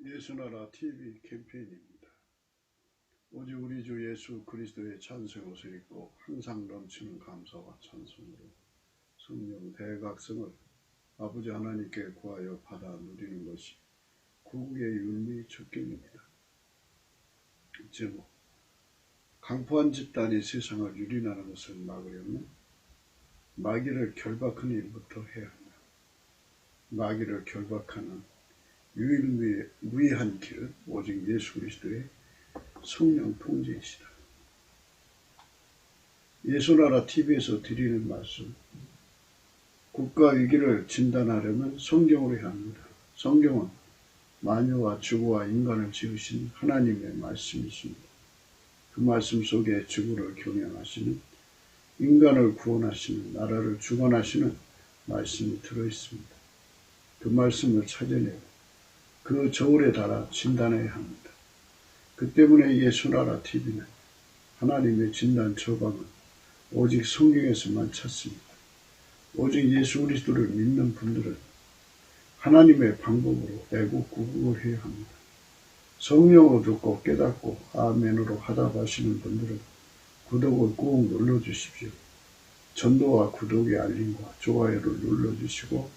예수나라 TV 캠페인입니다. 오직 우리 주 예수 그리스도의 찬송 옷을 입고 항상 넘치는 감사와 찬송으로 성령 대각성을 아버지 하나님께 구하여 받아 누리는 것이 구국의 윤리 척경입니다. 제목, 강포한 집단이 세상을 유린하는 것을 막으려면 마귀를 결박하는 일부터 해야 한다. 마귀를 결박하는 유일무이한 길은 오직 예수 그리스도의 성령 통제이시다. 예수나라 TV에서 드리는 말씀, 국가 위기를 진단하려면 성경으로 해야 합니다. 성경은 만유와 주구와 인간을 지으신 하나님의 말씀이십니다. 그 말씀 속에 주구를 경영하시는, 인간을 구원하시는, 나라를 주관하시는 말씀이 들어있습니다. 그 말씀을 찾아내고 그 저울에 달아 진단해야 합니다. 그 때문에 예수나라 TV는 하나님의 진단 처방은 오직 성경에서만 찾습니다. 오직 예수 그리스도를 믿는 분들은 하나님의 방법으로 애국구국을 해야 합니다. 성령으로 듣고 깨닫고 아멘으로 화답하시는 분들은 구독을 꾹 눌러주십시오. 전도와 구독의 알림과 좋아요를 눌러주시고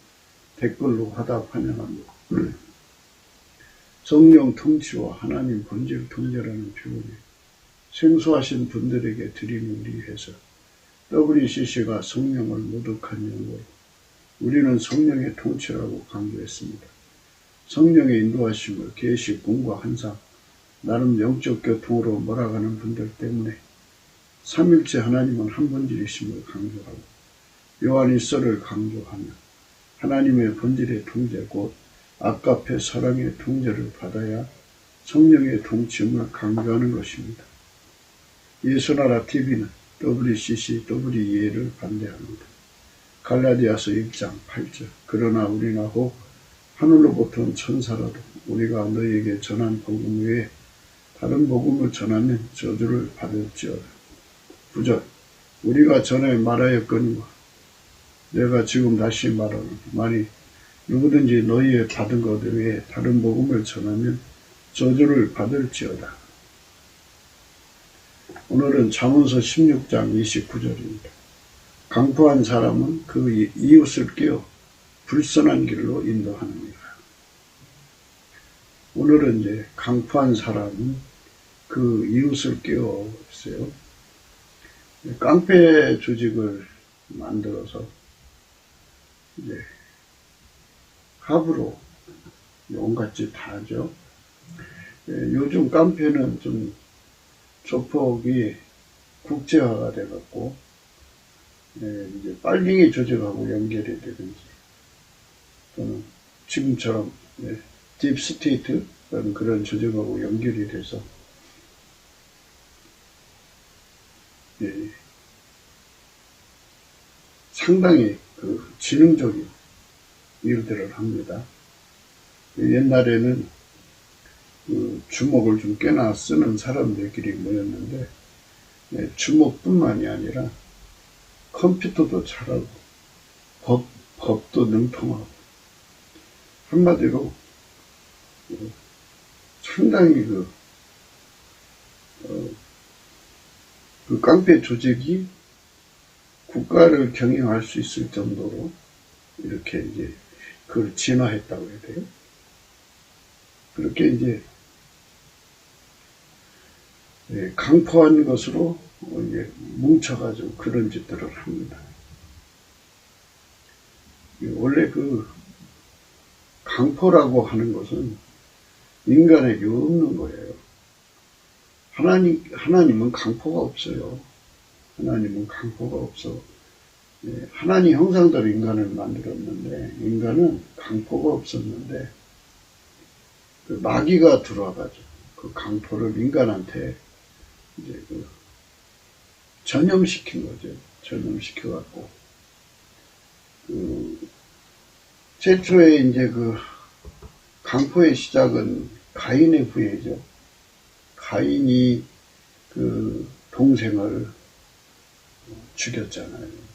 댓글로 화답 환영합니다. 성령 통치와 하나님 본질 통제라는 표현이 생소하신 분들에게 드리는 위해서 WCC가 성령을 모독한 용어로 우리는 성령의 통치라고 강조했습니다. 성령의 인도하심을 계시, 공과 환상, 나름 영적 교통으로 몰아가는 분들 때문에 삼일체 하나님은 한 본질이심을 강조하고 요한일서를 강조하며 하나님의 본질의 통제 곧 아까페 사랑의 통제를 받아야 성령의 통치음을 강조하는 것입니다. 예수나라 TV는 WCC, WEA를 반대합니다. 갈라디아서 1장 8절 그러나 우리나 혹 하늘로부터 온 천사라도 우리가 너희에게 전한 복음 외에 다른 복음을 전하면 저주를 받을지어다. 9절 우리가 전에 말하였거니와 내가 지금 다시 말하노니 만일 누구든지 너희의 받은 것 외에 다른 복음을 전하면 저주를 받을지어다. 오늘은 잠언서 16장 29절입니다. 강포한 사람은 그 이웃을 깨어 불선한 길로 인도하느니라. 오늘은 이제 강포한 사람은 그 이웃을 깨어 있어요. 깡패 조직을 만들어서 이제 합으로 온갖 짓 다 하죠. 요즘 깡패는 좀 조폭이 국제화가 돼갖고 이제 빨갱이 조직하고 연결이 되든지 또는 지금처럼 딥스테이트 그런 조직하고 연결이 돼서 상당히 그 지능적인 일들을 합니다. 옛날에는 주먹을 좀 꽤나 쓰는 사람들끼리 모였는데 주먹뿐만이 아니라 컴퓨터도 잘하고 법도 능통하고 한마디로 상당히 그 깡패 조직이 국가를 경영할 수 있을 정도로 이렇게 이제 그걸 진화했다고 해야 돼요. 그렇게 이제 강포한 것으로 이제 뭉쳐가지고 그런 짓들을 합니다. 원래 그 강포라고 하는 것은 인간에게 없는 거예요. 하나님은 강포가 없어요. 하나님은 강포가 없어. 하나님 형상대로 인간을 만들었는데 인간은 강포가 없었는데 그 마귀가 들어와가지고 그 강포를 인간한테 이제 전염시킨 거죠. 전염시켜갖고 최초의 이제 강포의 시작은 가인의 후예죠. 가인이 그 동생을 죽였잖아요.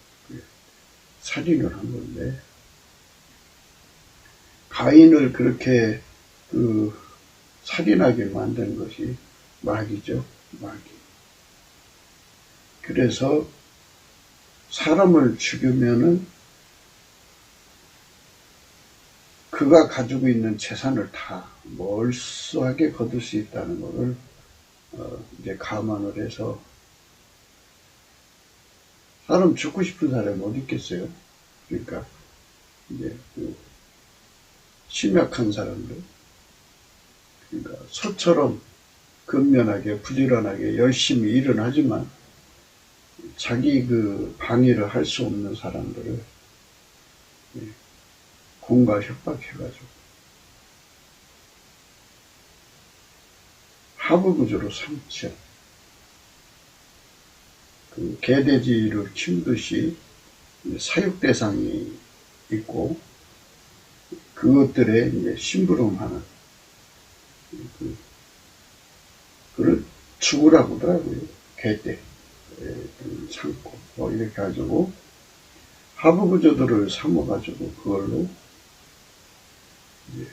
살인을 한 건데 가인을 그렇게 살인하게 만든 것이 마귀죠. 마귀. 그래서 사람을 죽이면은 그가 가지고 있는 재산을 다 몰수하게 거둘 수 있다는 것을 이제 감안을 해서, 사람 죽고 싶은 사람이 어디 있겠어요? 그러니까 이제 그 심약한 사람들, 그러니까 소처럼 근면하게 부지런하게 열심히 일은 하지만 자기 그 방해를 할 수 없는 사람들을 공갈 협박해가지고 하부구조로 삼죠. 그 개돼지를 키우듯이 사육 대상이 있고, 그것들에 이제 심부름하는 그걸 죽으라고 하더라고요. 개떼 참고 뭐 이렇게 가지고 하부구조들을 삼아가지고 그걸로 이제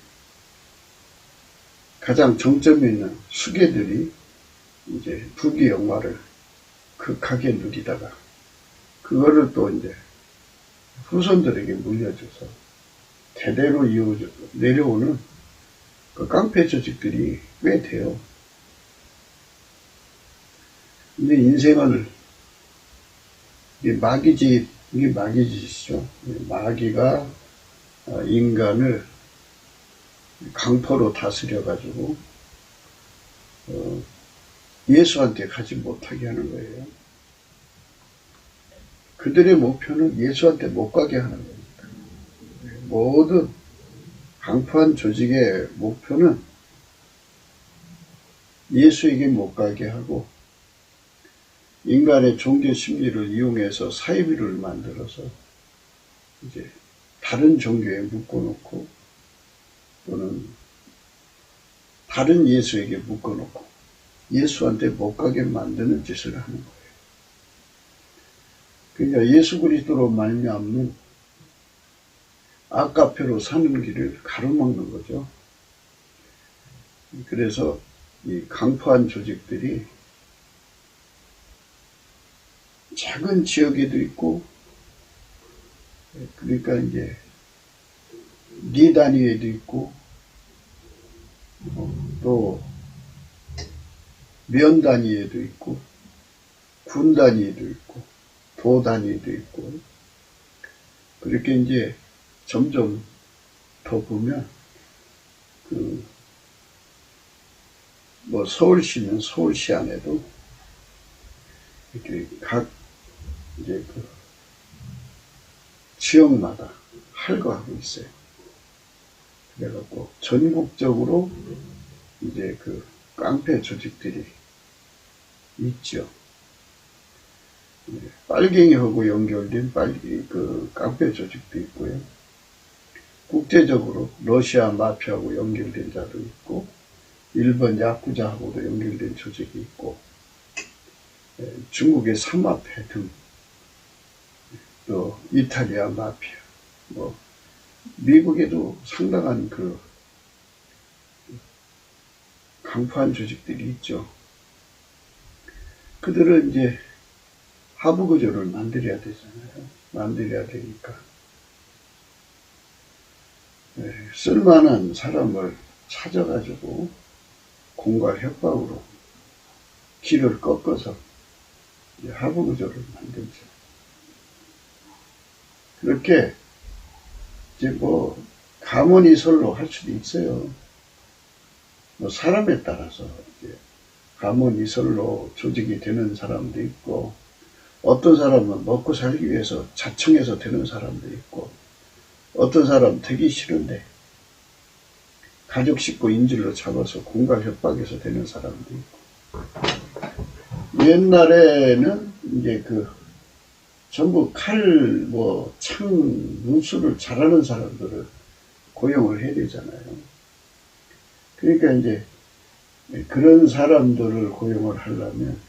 가장 정점에 있는 수괴들이 이제 부귀 영화를 극하게 누리다가 그거를 또 이제 후손들에게 물려줘서 대대로 이어져 내려오는 그 깡패 조직들이 꽤 돼요. 근데 인생을, 이게 마귀짓이죠. 마귀가 인간을 강포로 다스려가지고 예수한테 가지 못하게 하는 거예요. 그들의 목표는 예수한테 못 가게 하는 겁니다. 모든 강포한 조직의 목표는 예수에게 못 가게 하고, 인간의 종교 심리를 이용해서 사이비를 만들어서 이제 다른 종교에 묶어놓고, 또는 다른 예수에게 묶어놓고 예수한테 못 가게 만드는 짓을 하는 거예요. 그러니까 예수 그리스도로 말미암는 아까페로 사는 길을 가로막는 거죠. 그래서 이 강포한 조직들이 작은 지역에도 있고, 그러니까 이제 리 단위에도 있고, 또 면 단위에도 있고, 군 단위에도 있고, 도 단위에도 있고, 그렇게 이제 점점 더 보면 뭐 서울시는 서울시 안에도 이렇게 각 이제 그 지역마다 할거하고 있어요. 그래갖고 전국적으로 이제 그 깡패 조직들이 있죠. 빨갱이하고 연결된 그 깡패 조직도 있고요. 국제적으로 러시아 마피아하고 연결된 자도 있고, 일본 야쿠자하고도 연결된 조직이 있고, 중국의 삼합회 등, 또 이탈리아 마피아, 뭐 미국에도 상당한 그 강포한 조직들이 있죠. 그들은 이제 하부구조를 만들어야 되잖아요. 만들어야 되니까 쓸만한 사람을 찾아가지고 공갈 협박으로 길을 꺾어서 하부구조를 만들죠. 그렇게 이제 뭐 가문이설로 할 수도 있어요. 뭐 사람에 따라서 이제 가문이설로 조직이 되는 사람도 있고, 어떤 사람은 먹고 살기 위해서 자청해서 되는 사람도 있고, 어떤 사람 되기 싫은데 가족 식구 인질로 잡아서 공갈 협박해서 되는 사람도 있고. 옛날에는 이제 그 전부 칼, 뭐 창, 문수를 잘하는 사람들을 고용을 해야 되잖아요. 그러니까 이제 그런 사람들을 고용을 하려면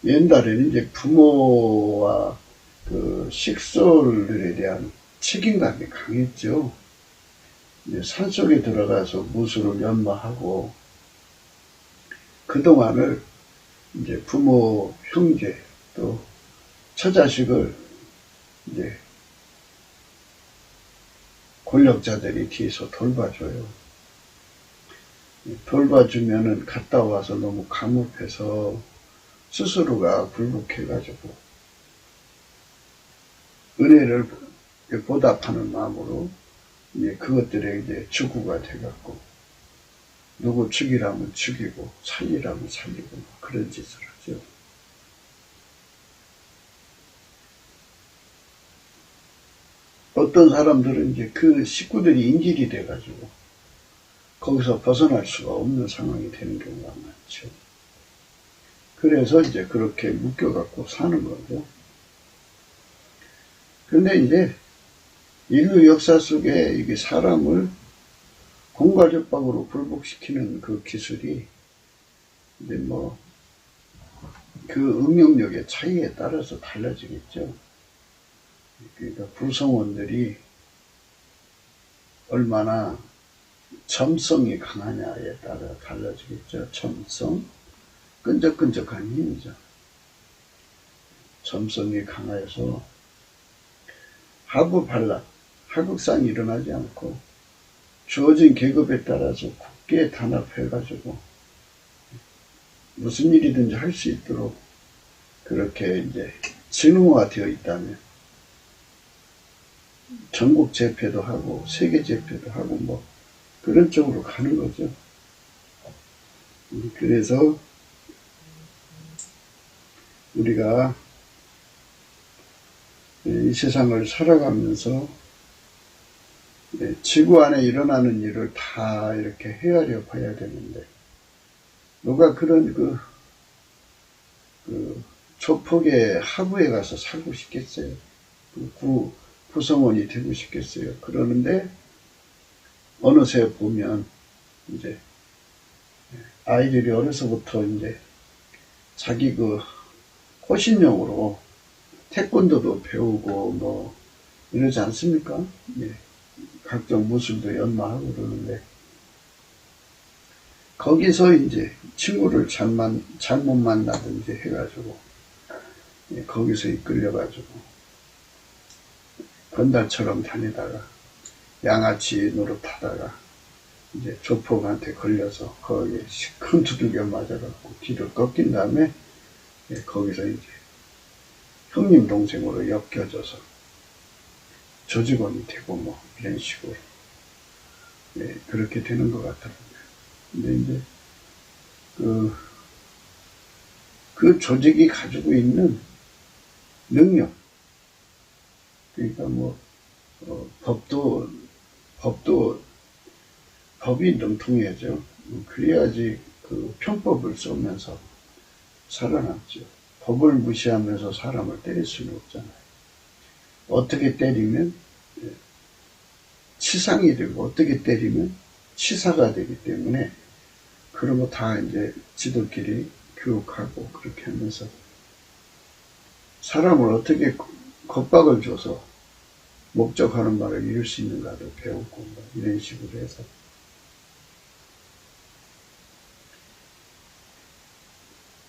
옛날에는 이제 부모와 그 식솔들에 대한 책임감이 강했죠. 이제 산속에 들어가서 무술을 연마하고 그동안을 이제 부모, 형제, 또 처자식을 이제 권력자들이 뒤에서 돌봐줘요. 돌봐주면은 갔다 와서 너무 감옥해서 스스로가 굴복해가지고 은혜를 보답하는 마음으로 이제 그것들에 이제 주구가 돼갖고 누구 죽이라면 죽이고 살리라면 살리고 그런 짓을 하죠. 어떤 사람들은 이제 그 식구들이 인질이 돼가지고 거기서 벗어날 수가 없는 상황이 되는 경우가 많죠. 그래서 이제 그렇게 묶여갖고 사는 거죠. 근데 이제 인류 역사 속에 이게 사람을 공과력박으로 굴복시키는 그 기술이 이제 뭐 그 응용력의 차이에 따라서 달라지겠죠. 그러니까 구성원들이 얼마나 점성이 강하냐에 따라 달라지겠죠. 점성, 끈적끈적한 힘이죠. 점성이 강해서 하부발락, 하극상이 일어나지 않고 주어진 계급에 따라서 굳게 단합해가지고 무슨 일이든지 할 수 있도록 그렇게 이제 진흥화되어 있다면 전국 제패도 하고 세계 제패도 하고 뭐 그런 쪽으로 가는 거죠. 그래서 우리가 이 세상을 살아가면서 지구 안에 일어나는 일을 다 이렇게 헤아려 봐야 되는데 누가 그런 그 조폭의 하부에 가서 살고 싶겠어요? 구성원이 되고 싶겠어요? 그러는데 어느새 보면 이제 아이들이 어려서부터 이제 자기 그 호신용으로 태권도도 배우고 뭐 이러지 않습니까? 예. 각종 무술도 연마하고 그러는데 거기서 이제 친구를 잘못 만나든지 해가지고 예, 거기서 이끌려가지고 건달처럼 다니다가 양아치 노릇하다가 이제 조폭한테 걸려서 거기에 큰 두들겨 맞아갖고 뒤를 꺾인 다음에 예, 거기서 이제 형님 동생으로 엮여져서 조직원이 되고 뭐 이런 식으로 예, 그렇게 되는 것 같더라고요. 근데 이제 그 조직이 가지고 있는 능력, 그러니까 뭐 법이 능통해야죠. 그래야지 그 편법을 쏘면서 살아남죠. 법을 무시하면서 사람을 때릴 수는 없잖아요. 어떻게 때리면 치상이 되고 어떻게 때리면 치사가 되기 때문에 그런 거 다 이제 지들끼리 교육하고 그렇게 하면서 사람을 어떻게 겁박을 줘서 목적하는 바를 이룰 수 있는가도 배우고 뭐 이런 식으로 해서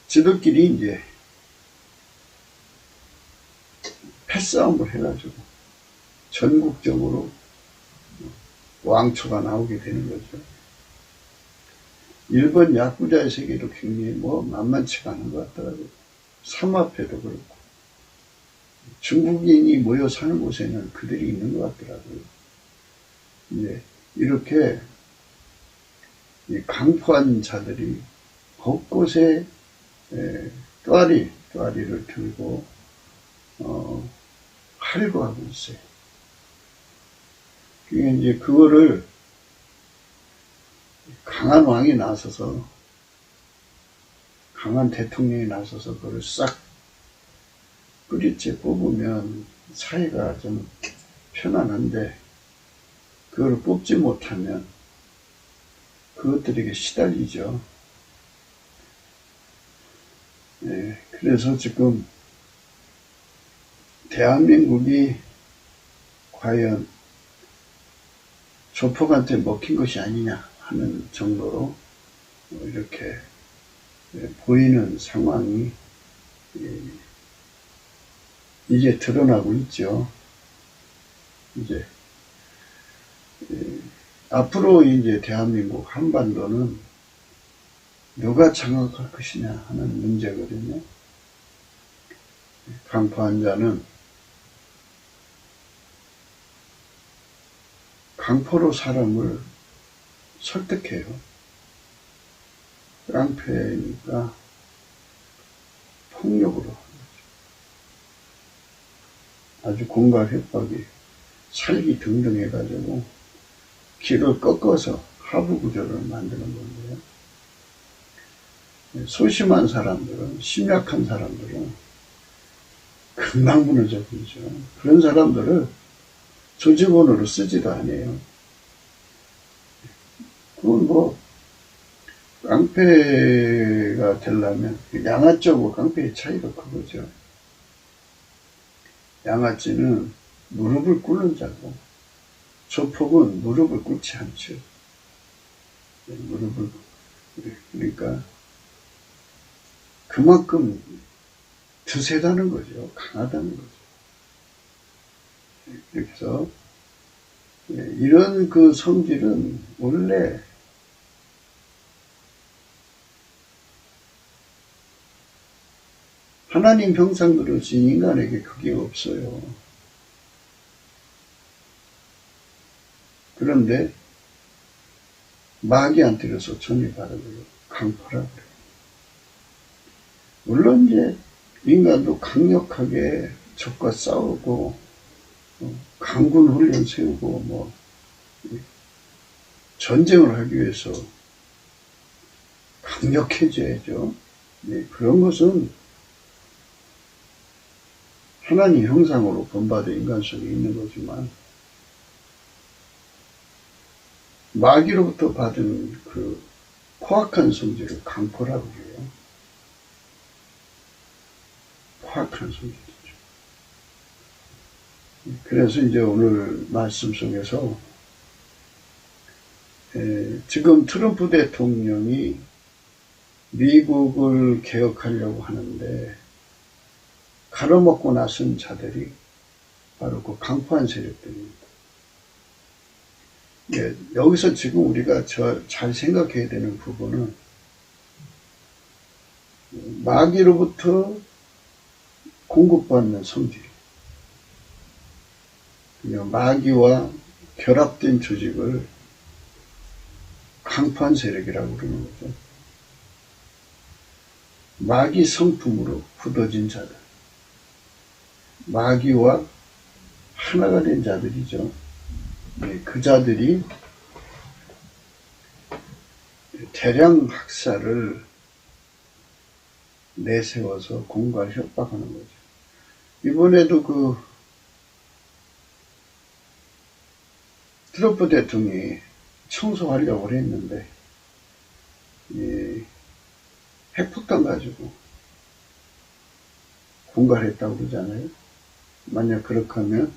지들끼리 이제 패싸움을 해가지고 전국적으로 왕초가 나오게 되는 거죠. 일본 야쿠자의 세계도 굉장히 뭐 만만치가 않은 것 같더라고요. 삼합회도 그렇고 중국인이 모여 사는 곳에는 그들이 있는 것 같더라고요. 이제 이렇게 강포한 자들이 곳곳에 또아리를 들고 하려고 하고 있어요. 그게 이제 그거를 강한 왕이 나서서 강한 대통령이 나서서 그걸 싹 뿌리째 뽑으면 사회가 좀 편안한데 그걸 뽑지 못하면 그것들에게 시달리죠. 네, 그래서 지금 대한민국이 과연 조폭한테 먹힌 것이 아니냐 하는 정도로 이렇게 보이는 상황이 이제 드러나고 있죠. 이제 앞으로 이제 대한민국 한반도는 누가 장악할 것이냐 하는 문제거든요. 강포한 자는 강포로 사람을 설득해요. 깡패니까 폭력으로 아주 공갈 협박이 살기 등등 해가지고 길을 꺾어서 하부 구조를 만드는 건데요. 소심한 사람들은, 심약한 사람들은 금방 무너져 버리죠. 그런 사람들을 조직원으로 쓰지도 않아요. 그건 뭐 깡패가 되려면 양아찌하고 깡패의 차이가 크거죠. 양아찌는 무릎을 꿇는 자고 조폭은 무릎을 꿇지 않죠. 무릎을 그러니까 그만큼 드세다는 거죠. 강하다는 거죠. 그래서 이런 그 성질은 원래 하나님 형상으로 진 인간에게 그게 없어요. 그런데 마귀한테서 전이받아들여 강포라 그래요. 물론 이제 인간도 강력하게 적과 싸우고 강군 훈련 세우고 뭐 전쟁을 하기 위해서 강력해져야죠. 그런 것은 하나님 형상으로 본받은 인간성이 있는 거지만 마귀로부터 받은 그 포악한 성질을 강포라고 해요. 포악한 성질이죠. 그래서 이제 오늘 말씀 속에서 지금 트럼프 대통령이 미국을 개혁하려고 하는데 가로먹고 나선 자들이 바로 그 강포한 세력들입니다. 여기서 지금 우리가 잘 생각해야 되는 부분은 마귀로부터 공급받는 성질, 마귀와 결합된 조직을 강포한 세력이라고 그러는 거죠. 마귀 성품으로 굳어진 자들, 마귀와 하나가 된 자들이죠. 그 자들이 대량 학살을 내세워서 공갈 협박하는 거죠. 이번에도 그 트럼프 대통령이 청소하려고 했는데 핵폭탄 가지고 공갈했다고 그러잖아요. 만약 그렇게 하면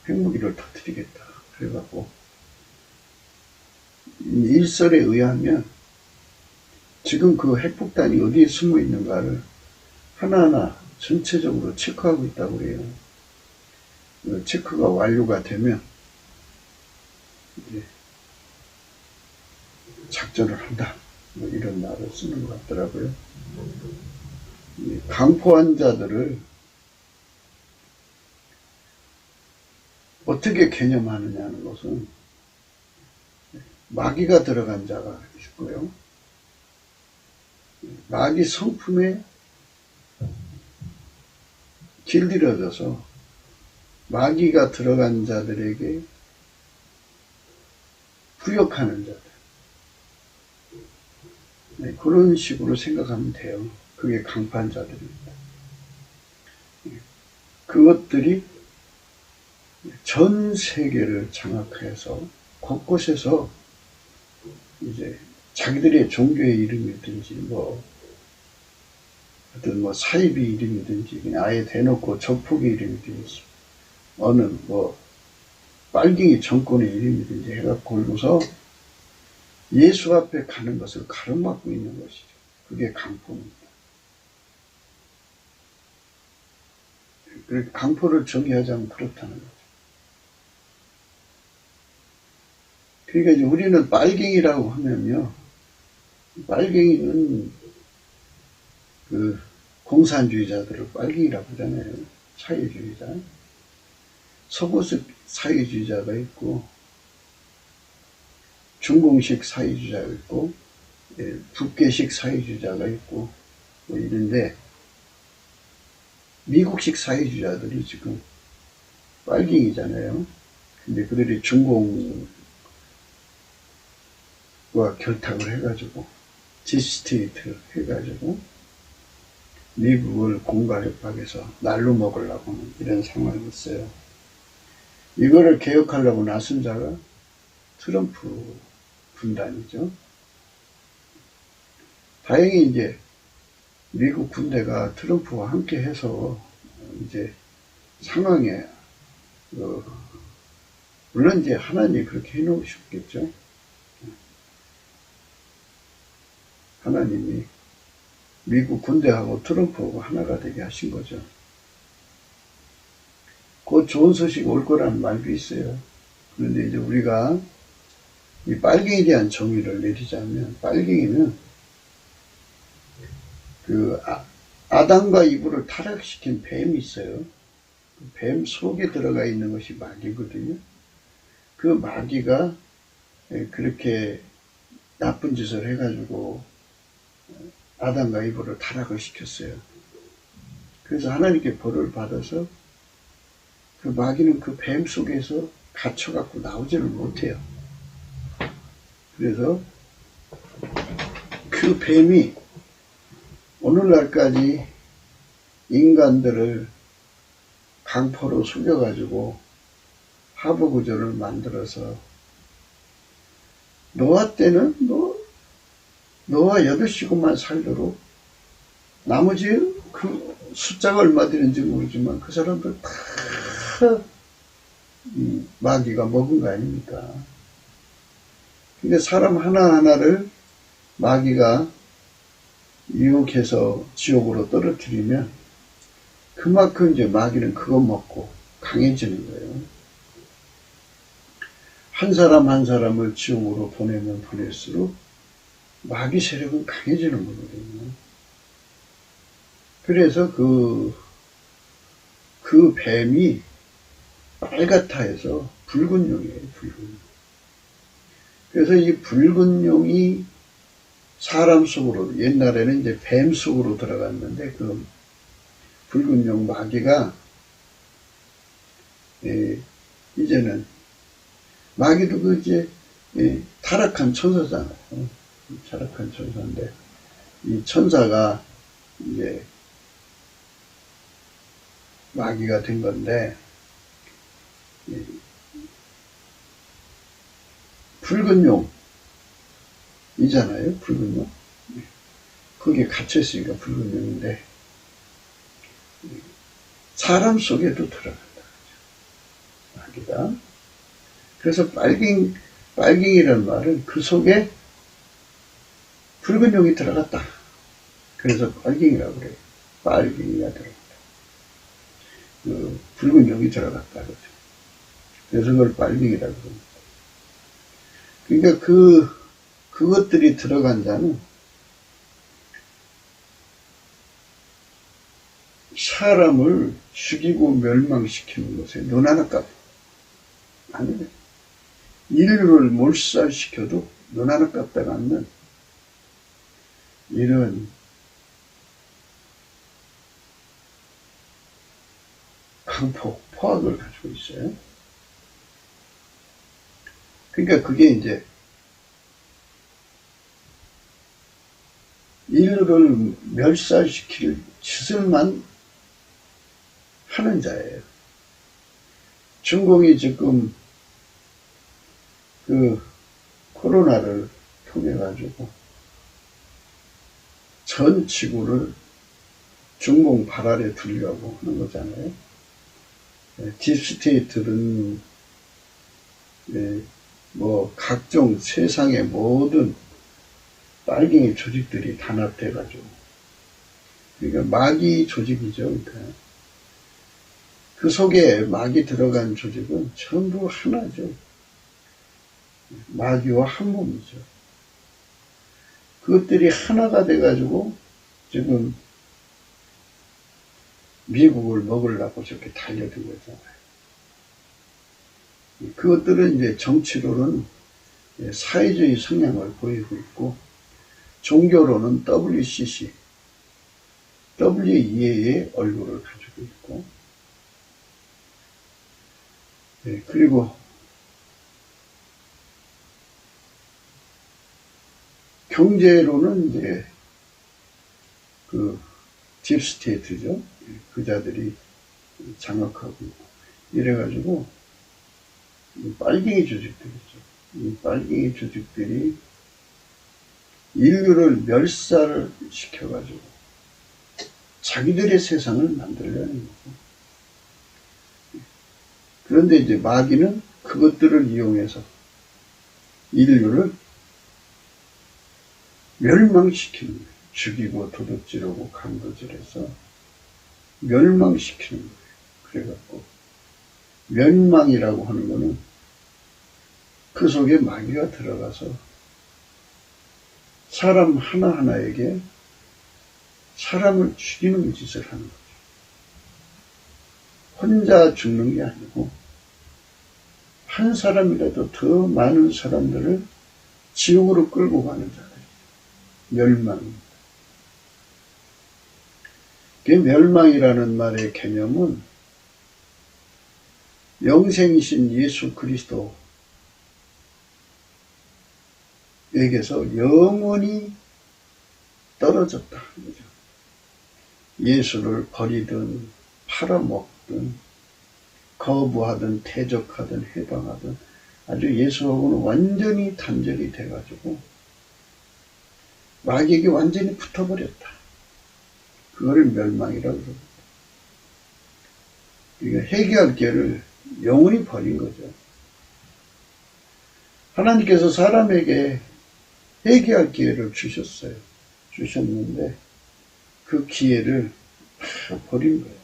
핵무기를 터뜨리겠다. 그래갖고 일설에 의하면 지금 그 핵폭탄이 어디에 숨어 있는가를 하나하나 전체적으로 체크하고 있다고 해요. 체크가 완료가 되면 이제 작전을 한다. 뭐 이런 말을 쓰는 것 같더라고요. 강포한 자들을 어떻게 개념하느냐는 것은 마귀가 들어간 자가 있고요. 마귀 성품에 길들여져서 마귀가 들어간 자들에게 부역하는 자들. 그런 식으로 생각하면 돼요. 그게 강포한 자들입니다. 그것들이 전 세계를 장악해서 곳곳에서 이제 자기들의 종교의 이름이든지 어떤 사이비 이름이든지 그냥 아예 대놓고 조폭의 이름이든지 어느 빨갱이 정권의 이름이든지 해갖고 올고서 예수 앞에 가는 것을 가로막고 있는 것이죠. 그게 강포입니다. 강포를 정의하자면 그렇다는 거죠. 그러니까 이제 우리는 빨갱이라고 하면요, 빨갱이는 그 공산주의자들을 빨갱이라고 하잖아요. 사회주의자. 서구식 사회주의자가 있고, 중공식 사회주의자가 있고, 북계식 사회주의자가 있고, 뭐 이런데, 미국식 사회주의자들이 지금 빨갱이잖아요. 근데 그들이 중공과 결탁을 해가지고, 디스테이트 해가지고, 미국을 공갈협박해서 날로 먹으려고 하는 이런 상황이 있어요. 이거를 개혁하려고 나선 자가 트럼프 군단이죠. 다행히 이제 미국 군대가 트럼프와 함께 해서 이제 상황에 물론 이제 하나님이 그렇게 해놓으셨겠죠. 하나님이 미국 군대하고 트럼프하고 하나가 되게 하신 거죠. 곧 좋은 소식 올 거라는 말도 있어요. 그런데 이제 우리가 이 빨갱이에 대한 정의를 내리자면, 빨갱이는 그 아담과 이브를 타락시킨 뱀이 있어요. 그 뱀 속에 들어가 있는 것이 마귀거든요. 그 마귀가 그렇게 나쁜 짓을 해가지고 아담과 이브를 타락을 시켰어요. 그래서 하나님께 벌을 받아서 그 마귀는 그 뱀 속에서 갇혀갖고 나오지를 못해요. 그래서 그 뱀이 오늘날까지 인간들을 강포로 속여가지고 하부구조를 만들어서 노아 때는 노아 8시간만 살도록 나머지 그 숫자가 얼마 되는지 모르지만 그 사람들 다 마귀가 먹은 거 아닙니까? 근데 사람 하나하나를 마귀가 유혹해서 지옥으로 떨어뜨리면 그만큼 이제 마귀는 그거 먹고 강해지는 거예요. 한 사람 한 사람을 지옥으로 보내면 보낼수록 마귀 세력은 강해지는 거거든요. 그래서 그 뱀이 빨갛다 해서 붉은 용이에요, 붉은 용. 그래서 이 붉은 용이 사람 속으로, 옛날에는 이제 뱀 속으로 들어갔는데, 그 붉은 용 마귀가, 이제는, 마귀도 그 이제, 타락한 천사잖아요. 타락한 천사인데, 이 천사가 이제, 마귀가 된 건데, 붉은 용이잖아요. 붉은 용. 거기에 갇혀있으니까 붉은 용인데 사람 속에도 들어간다. 마귀가. 그래서 빨갱이라는 말은 그 속에 붉은 용이 들어갔다. 그래서 빨갱이라고 그래요. 빨갱이가 들어갔다. 그 붉은 용이 들어갔다. 그렇죠. 그래서 그걸 빨갱이라고 그럽니다. 그러니까 그것들이 들어간 자는 사람을 죽이고 멸망시키는 것에 눈 하나 깜 아니네. 인류를 몰살시켜도 눈 하나 깜짝 않는 이런 강포, 포악을 가지고 있어요. 그러니까 그게 이제 인류를 멸살시킬 짓을만 하는 자예요. 중공이 지금 그 코로나를 통해 가지고 전 지구를 중공 발 아래 두려고 하는 거잖아요. 딥스테이트는 뭐 각종 세상의 모든 빨갱이 조직들이 단합돼가지고, 그러니까 마귀 조직이죠. 그러니까 그 속에 마귀 들어간 조직은 전부 하나죠. 마귀와 한 몸이죠. 그것들이 하나가 돼가지고 지금 미국을 먹으려고 저렇게 달려든 거잖아요. 그것들은 이제 정치로는 사회주의 성향을 보이고 있고, 종교로는 WCC, WEA의 얼굴을 가지고 있고, 그리고 경제로는 이제 그 딥스테이트죠. 그자들이 장악하고 있고, 이래가지고 빨갱이 조직들이죠. 이 빨갱이 조직들이 인류를 멸살을 시켜가지고 자기들의 세상을 만들려는 거고, 그런데 이제 마귀는 그것들을 이용해서 인류를 멸망시키는 거예요. 죽이고 도둑질하고 강도질해서 멸망시키는 거예요. 그래갖고 멸망이라고 하는 거는 그 속에 마귀가 들어가서 사람 하나하나에게 사람을 죽이는 짓을 하는 거죠. 혼자 죽는 게 아니고 한 사람이라도 더 많은 사람들을 지옥으로 끌고 가는 자예요. 멸망입니다. 그 멸망이라는 말의 개념은 영생이신 예수 그리스도에게서 영원히 떨어졌다. 예수를 버리든 팔아먹든 거부하든 대적하든 해방하든 아주 예수하고는 완전히 단절이 돼가지고 마귀에게 완전히 붙어버렸다. 그거를 멸망이라고 그럽니다. 그러니까 회개할 길을 영원히 버린 거죠. 하나님께서 사람에게 회개할 기회를 주셨는데 그 기회를 다 버린 거예요.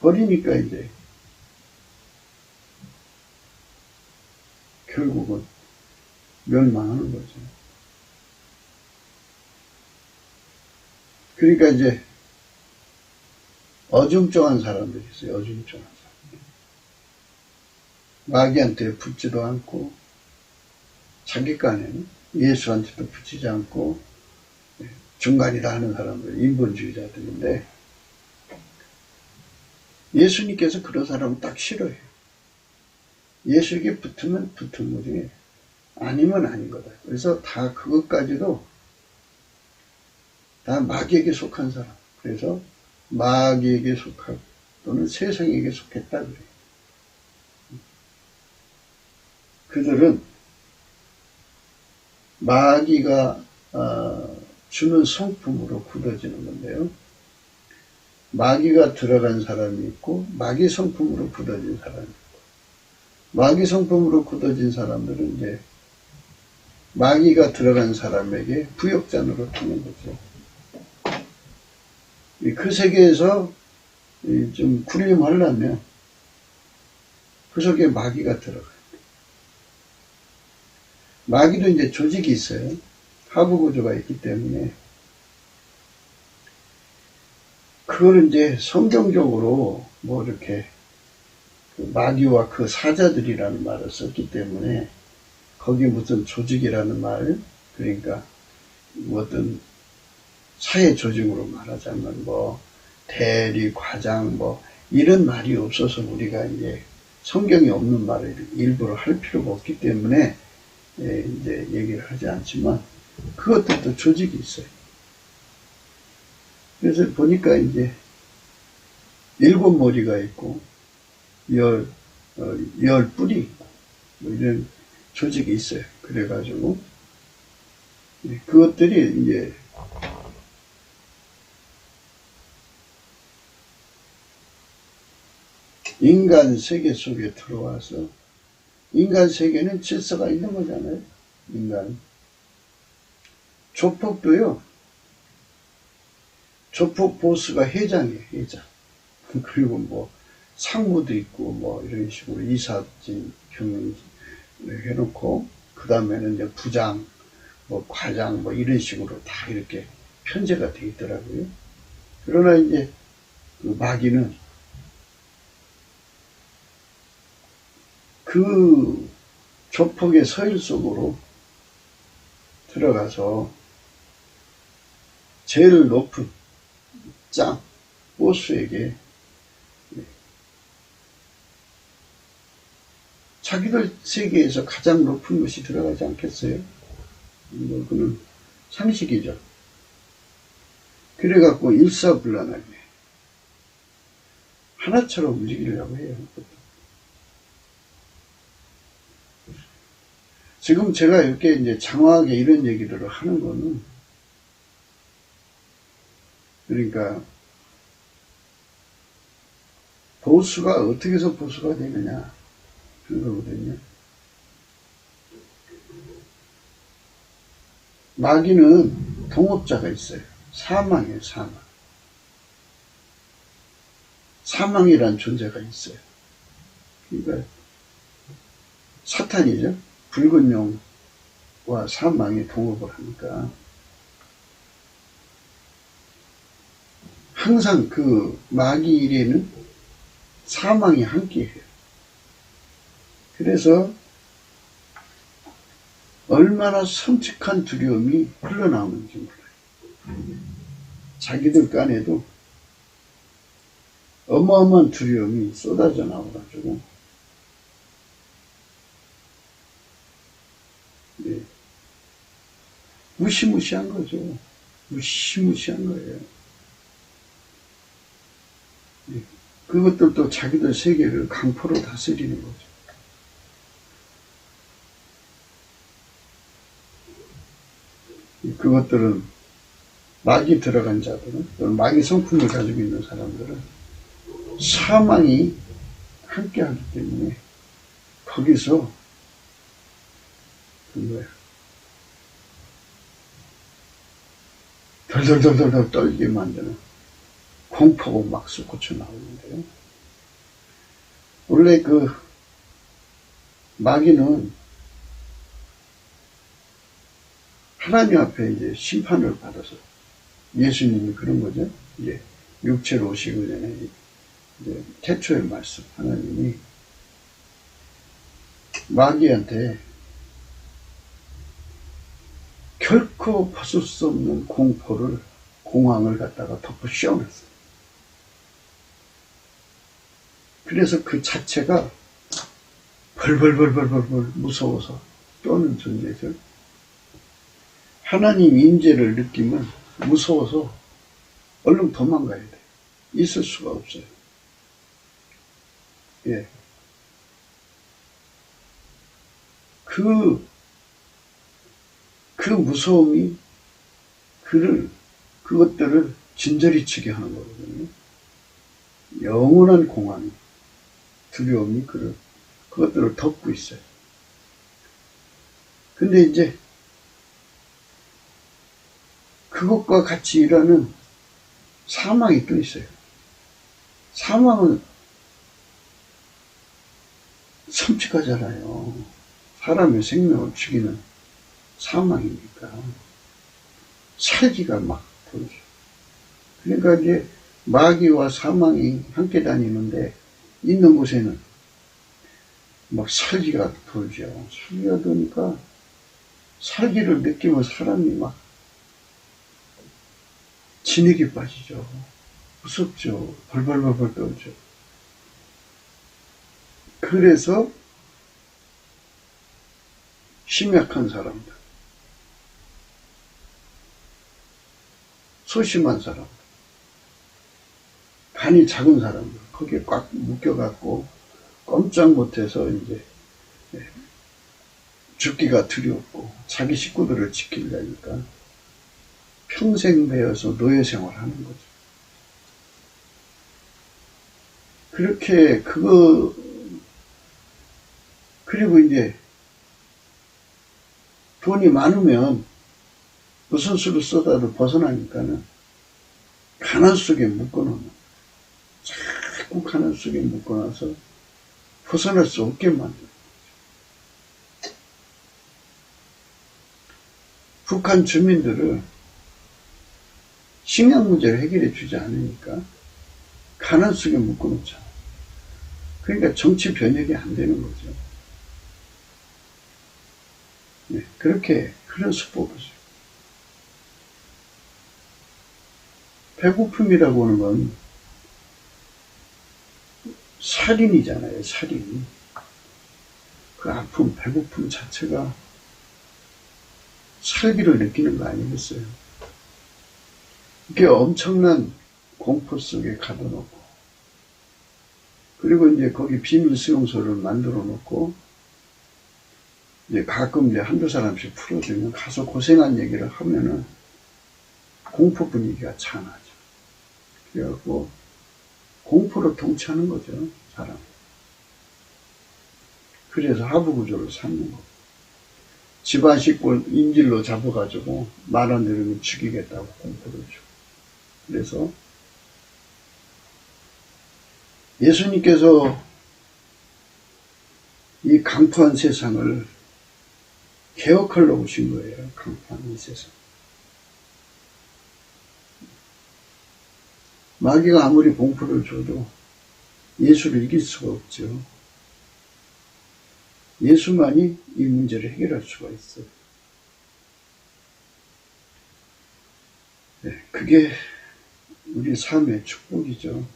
버리니까 이제 결국은 멸망하는 거죠. 그러니까 이제 어중쩡한 사람들이 있어요. 어중쩡한 사람들. 마귀한테 붙지도 않고 자기 간에는 예수한테도 붙이지 않고 중간이라 하는 사람들, 인본주의자들인데 예수님께서 그런 사람은 딱 싫어해요. 예수에게 붙으면 붙은 거지 아니면 아닌 거다. 그래서 다 그것까지도 다 마귀에게 속한 사람. 그래서 마귀에게 속하고 또는 세상에게 속했다 그래요. 그들은 마귀가 주는 성품으로 굳어지는 건데요. 마귀가 들어간 사람이 있고 마귀 성품으로 굳어진 사람이 있고, 마귀 성품으로 굳어진 사람들은 이제 마귀가 들어간 사람에게 부역자 노릇하는 거죠. 그 세계에서 좀 군림하려면 그 속에 마귀가 들어가요. 마귀도 이제 조직이 있어요. 하부 구조가 있기 때문에 그거는 이제 성경적으로 뭐 이렇게 마귀와 그 사자들이라는 말을 썼기 때문에 거기 무슨 조직이라는 말, 그러니까 어떤 사회 조직으로 말하자면 뭐 대리, 과장 뭐 이런 말이 없어서 우리가 이제 성경이 없는 말을 일부러 할 필요가 없기 때문에 이제 얘기를 하지 않지만 그것들도 조직이 있어요. 그래서 보니까 이제 7머리가 있고 10뿔이 있고 뭐 이런 조직이 있어요. 그래가지고 그것들이 이제 인간 세계 속에 들어와서 인간 세계는 질서가 있는 거잖아요. 인간. 조폭도요. 조폭 보스가 회장이에요. 회장. 그리고 뭐 상무도 있고 뭐 이런 식으로 이사진 경영 해놓고 그 다음에는 이제 부장, 뭐 과장 뭐 이런 식으로 다 이렇게 편제가 되어 있더라고요. 그러나 이제 그 마귀는 그 조폭의 서일 속으로 들어가서 제일 높은 짱 보스에게 자기들 세계에서 가장 높은 것이 들어가지 않겠어요? 뭐 그는 상식이죠. 그래갖고 일사불란하게 하나처럼 움직이려고 해요. 지금 제가 이렇게 이제 장황하게 이런 얘기들을 하는 거는 그러니까 보수가 어떻게 해서 보수가 되느냐 그런 거거든요. 마귀는 동업자가 있어요. 사망이에요. 사망. 사망이란 존재가 있어요. 그러니까 사탄이죠. 붉은 용과 사망이 동업을 하니까 항상 그 마귀 일에는 사망이 함께해요. 그래서 얼마나 섬뜩한 두려움이 흘러나오는지 몰라요. 자기들 간에도 어마어마한 두려움이 쏟아져 나와가지고 네. 무시무시한 거죠. 무시무시한 거예요. 네. 그것들도 자기들 세계를 강포로 다스리는 거죠. 그것들은 마귀 들어간 자들은 마귀 성품을 가지고 있는 사람들은 사망이 함께하기 때문에 거기서 덜덜덜덜 떨게 만드는 공포가 막 솟구쳐 나오는데요. 원래 그 마귀는 하나님 앞에 이제 심판을 받아서 예수님이 그런 거죠. 이제 육체로 오시기 전에 이제 태초의 말씀 하나님이 마귀한테 결코 벗을 수 없는 공황을 갖다가 덮어 씌워놨어요. 그래서 그 자체가 벌벌벌벌벌 무서워서 떠는 존재죠. 하나님 임재를 느끼면 무서워서 얼른 도망가야 돼. 있을 수가 없어요. 예. 그 무서움이 그것들을 진저리 치게 하는 거거든요. 영원한 공황이, 두려움이 그것들을 덮고 있어요. 근데 이제 그것과 같이 일하는 사망이 또 있어요. 사망은 섬찟하잖아요. 사람의 생명을 죽이는 사망이니까 살기가 막 돌죠. 그러니까 이제 마귀와 사망이 함께 다니는데 있는 곳에는 막 살기가 돌죠. 살기가 도니까 살기를 느끼면 사람이 막 진흙이 빠지죠. 무섭죠. 벌벌벌벌 떨죠. 그래서 심약한 사람들, 소심한 사람들, 간이 작은 사람들, 거기에 꽉 묶여갖고 꼼짝 못해서 이제 죽기가 두렵고 자기 식구들을 지키려니까 평생 배워서 노예 생활하는 거죠. 그렇게 그리고 이제 돈이 많으면 무슨 수를 쏟아도 벗어나니까는 가난 속에 묶어놓는, 자꾸 가난 속에 묶어놔서 벗어날 수 없게 만드는 거죠. 북한 주민들을 식량 문제를 해결해 주지 않으니까 가난 속에 묶어놓잖아. 그러니까 정치 변혁이 안 되는 거죠. 네, 그렇게 그런 수법이죠. 배고픔이라고 하는 건 살인이잖아요, 살인. 그 아픔, 배고픔 자체가 살기를 느끼는 거 아니겠어요? 이게 엄청난 공포 속에 가둬놓고, 그리고 이제 거기 비밀 수용소를 만들어 놓고, 이제 가끔 이제 한두 사람씩 풀어주면 가서 고생한 얘기를 하면은 공포 분위기가 chan하죠. 그래갖고 공포로 통치하는 거죠, 사람. 그래서 하부구조를 삼는 거고, 집안 식구 인질로 잡아가지고 말 안 들으면 죽이겠다고 공포를 주고. 그래서 예수님께서 이 강포한 세상을 개혁하러 오신 거예요. 강포한 이 세상. 마귀가 아무리 공포를 줘도 예수를 이길 수가 없죠. 예수만이 이 문제를 해결할 수가 있어요. 네, 그게 우리 삶의 축복이죠.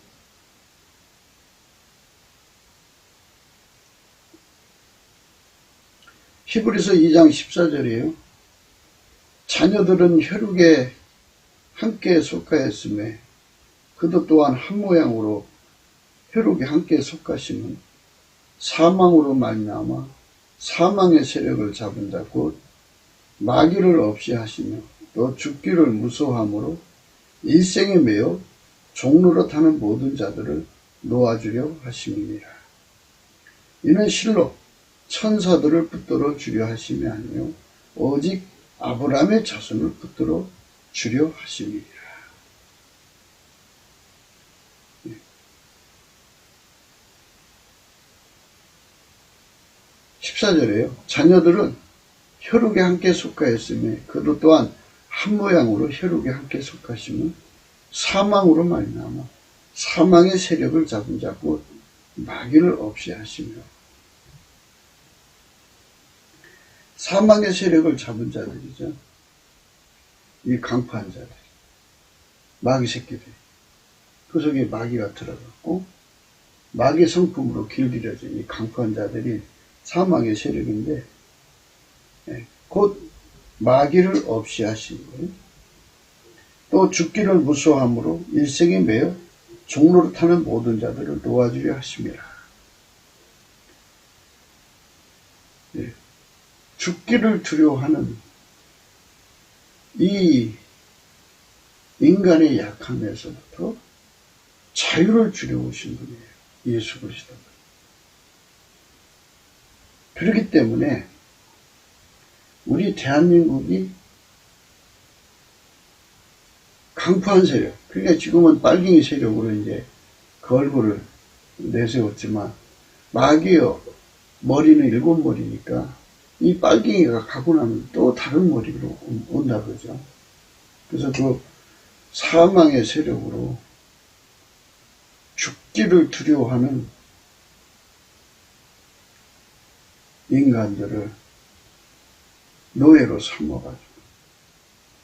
히브리서 2장 14절이에요. 자녀들은 혈육에 함께 속하였음에 그도 또한 한 모양으로 혈육에 함께 속하심은 사망으로 말미암아 사망의 세력을 잡은 자 곧 마귀를 없이 하시며 또 죽기를 무서워함으로 일생에 매여 종노릇하는 모든 자들을 놓아주려 하심이니라. 이는 실로 천사들을 붙들어 주려 하심이 아니요 오직 아브라함의 자손을 붙들어 주려 하심이니라. 14절에요. 자녀들은 혈육에 함께 속하였으며 그도 또한 한 모양으로 혈육에 함께 속하시면 사망으로 말미암아 사망의 세력을 잡은 자 곧 마귀를 없이 하시며. 사망의 세력을 잡은 자들이죠. 이 강포한 자들, 마귀 새끼들. 그 속에 마귀가 들어갔고 마귀 성품으로 길들여진 이 강포한 자들이 사망의 세력인데, 곧 마귀를 없이 하신 거예요. 또 죽기를 무서워함으로 일생에 매여 종노릇하는 모든 자들을 놓아주려 하심이라. 죽기를 두려워하는 이 인간의 약함에서부터 자유를 주려 오신 분이에요. 예수 그리스도가. 그렇기 때문에 우리 대한민국이 강포한 세력, 그러니까 지금은 빨갱이 세력으로 이제 그 얼굴을 내세웠지만 마귀의 머리는 7머리니까 이 빨갱이가 가고 나면 또 다른 머리로 온다 그러죠. 그래서 그 사망의 세력으로 죽기를 두려워하는 인간들을 노예로 삼아가지고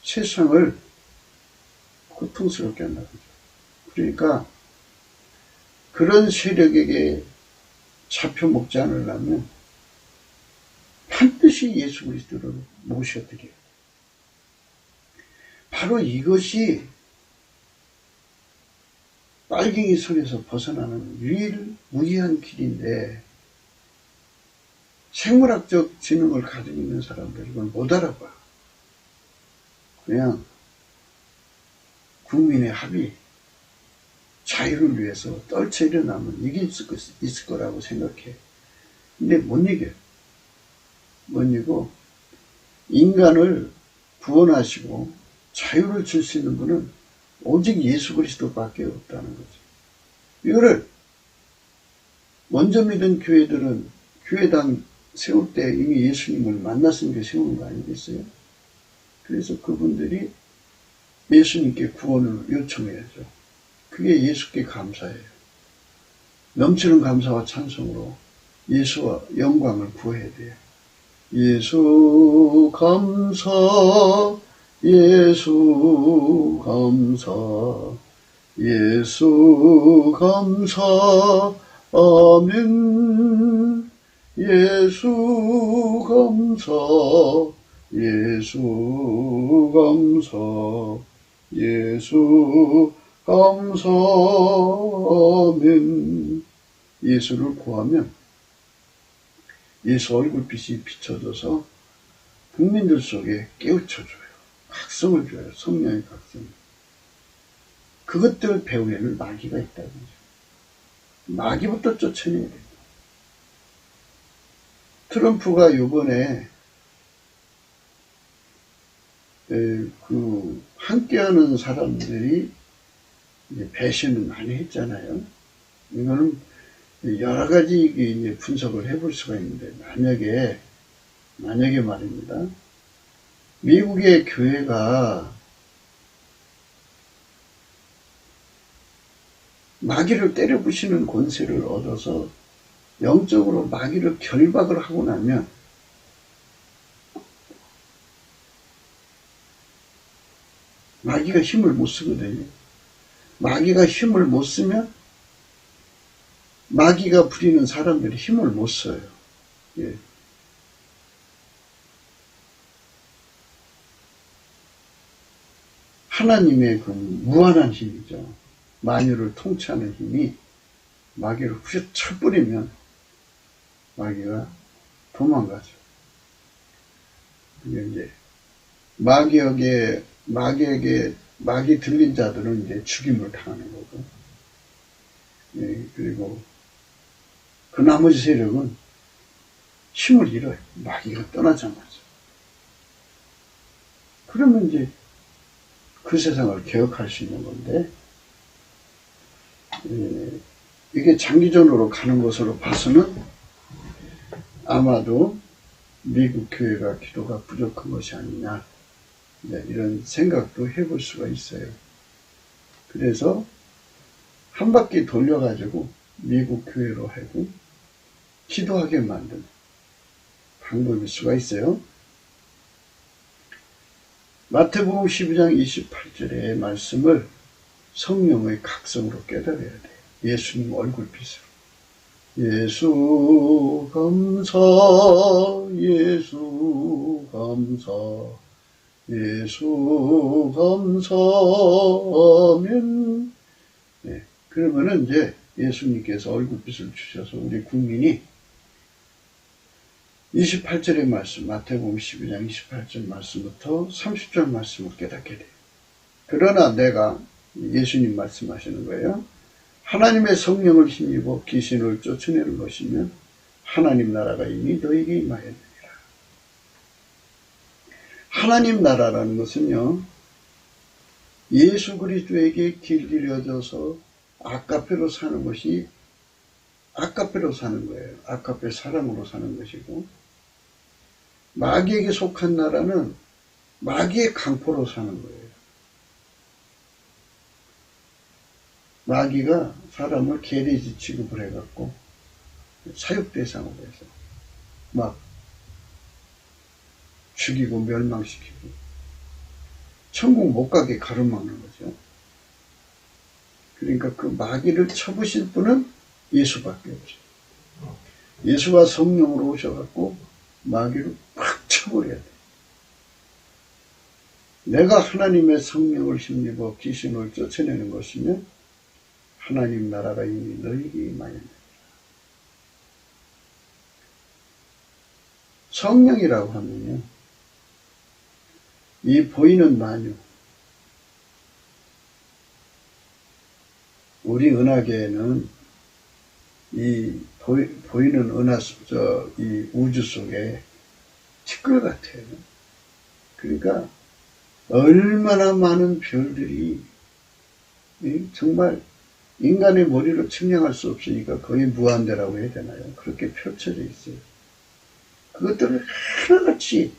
세상을 고통스럽게 한다 그러죠. 그러니까 그런 세력에게 잡혀먹지 않으려면 반드시 예수 그리스도를 모셔드려요. 바로 이것이 빨갱이 손에서 벗어나는 유일무이한 길인데, 생물학적 지능을 가지고 있는 사람들 이걸 못 알아봐. 그냥 국민의 합의, 자유를 위해서 떨쳐 일어나면 이길 수 있을 거라고 생각해. 근데 못 이겨요. 못 이기고 인간을 구원하시고 자유를 줄 수 있는 분은 오직 예수 그리스도밖에 없다는 거죠. 이거를 먼저 믿은 교회들은 교회당 세울 때 이미 예수님을 만났으니까 세우는 거 아니겠어요? 그래서 그분들이 예수님께 구원을 요청해야죠. 그게 예수께 감사예요. 넘치는 감사와 찬송으로 예수와 영광을 구해야 돼요. 예수 감사, 예수 감사, 예수 감사, 아멘. 예수 감사, 예수 감사, 예수 감사, 아멘. 예수를 구하면 예수 얼굴빛이 비춰져서 국민들 속에 깨우쳐줘요. 각성을 줘요. 성령의 각성. 그것들 배후에는 마귀가 있다는 거죠. 마귀부터 쫓아내야 돼요. 트럼프가 요번에 함께하는 사람들이 배신을 많이 했잖아요. 이거는 여러 가지 이제 분석을 해볼 수가 있는데, 만약에 말입니다. 미국의 교회가 마귀를 때려 부시는 권세를 얻어서 영적으로 마귀를 결박을 하고 나면 마귀가 힘을 못 쓰거든요. 마귀가 힘을 못 쓰면 마귀가 부리는 사람들이 힘을 못 써요. 예. 하나님의 그 무한한 힘이죠. 만유를 통치하는 힘이 마귀를 후려쳐버리면 마귀가 도망가죠. 이게 이제 마귀 들린 자들은 이제 죽임을 당하는 거고, 예, 그리고 그 나머지 세력은 힘을 잃어요. 마귀가 떠나자마자. 그러면 이제 그 세상을 개혁할 수 있는 건데, 예, 이게 장기전으로 가는 것으로 봐서는 아마도 미국 교회가 기도가 부족한 것이 아니냐, 네, 이런 생각도 해볼 수가 있어요. 그래서 한 바퀴 돌려가지고 미국 교회로 하고 기도하게 만든 방법일 수가 있어요. 마태복음 12장 28절의 말씀을 성령의 각성으로 깨달아야 돼요. 예수님 얼굴빛으로. 예수 감사, 예수 감사, 예수 감사, 아멘. 네, 그러면은 이제 예수님께서 얼굴빛을 주셔서 우리 국민이 28절의 말씀, 마태복음 12장 28절 말씀부터 30절 말씀을 깨닫게 돼요. 그러나 내가, 예수님 말씀하시는 거예요. 하나님의 성령을 힘입어 귀신을 쫓아내는 것이면 하나님 나라가 이미 너에게 임하였느니라. 하나님 나라라는 것은요, 예수 그리스도에게 길들여져서 아카페로 사는 것이 아카페로 사는 거예요. 아카페 사랑으로 사는 것이고, 마귀에게 속한 나라는 마귀의 강포로 사는 거예요. 마귀가 사람을 계리지 취급을 해갖고 사육대상으로 해서 막 죽이고 멸망시키고 천국 못 가게 가로막는 거죠. 그러니까 그 마귀를 쳐부실 분은 예수밖에 없어요. 예수가 성령으로 오셔갖고 마귀를 팍 쳐버려야 돼. 내가 하나님의 성령을 힘입어 귀신을 쫓아내는 것이면 하나님 나라가 이미 너희에게 임하였느니라. 성령이라고 하면요, 이 보이는 만유, 우리 은하계에는 보이는 이 우주 속에 티끌 같아요. 그러니까 얼마나 많은 별들이 정말 인간의 머리로 측량할 수 없으니까 거의 무한대라고 해야 되나요? 그렇게 펼쳐져 있어요. 그것들을 하나같이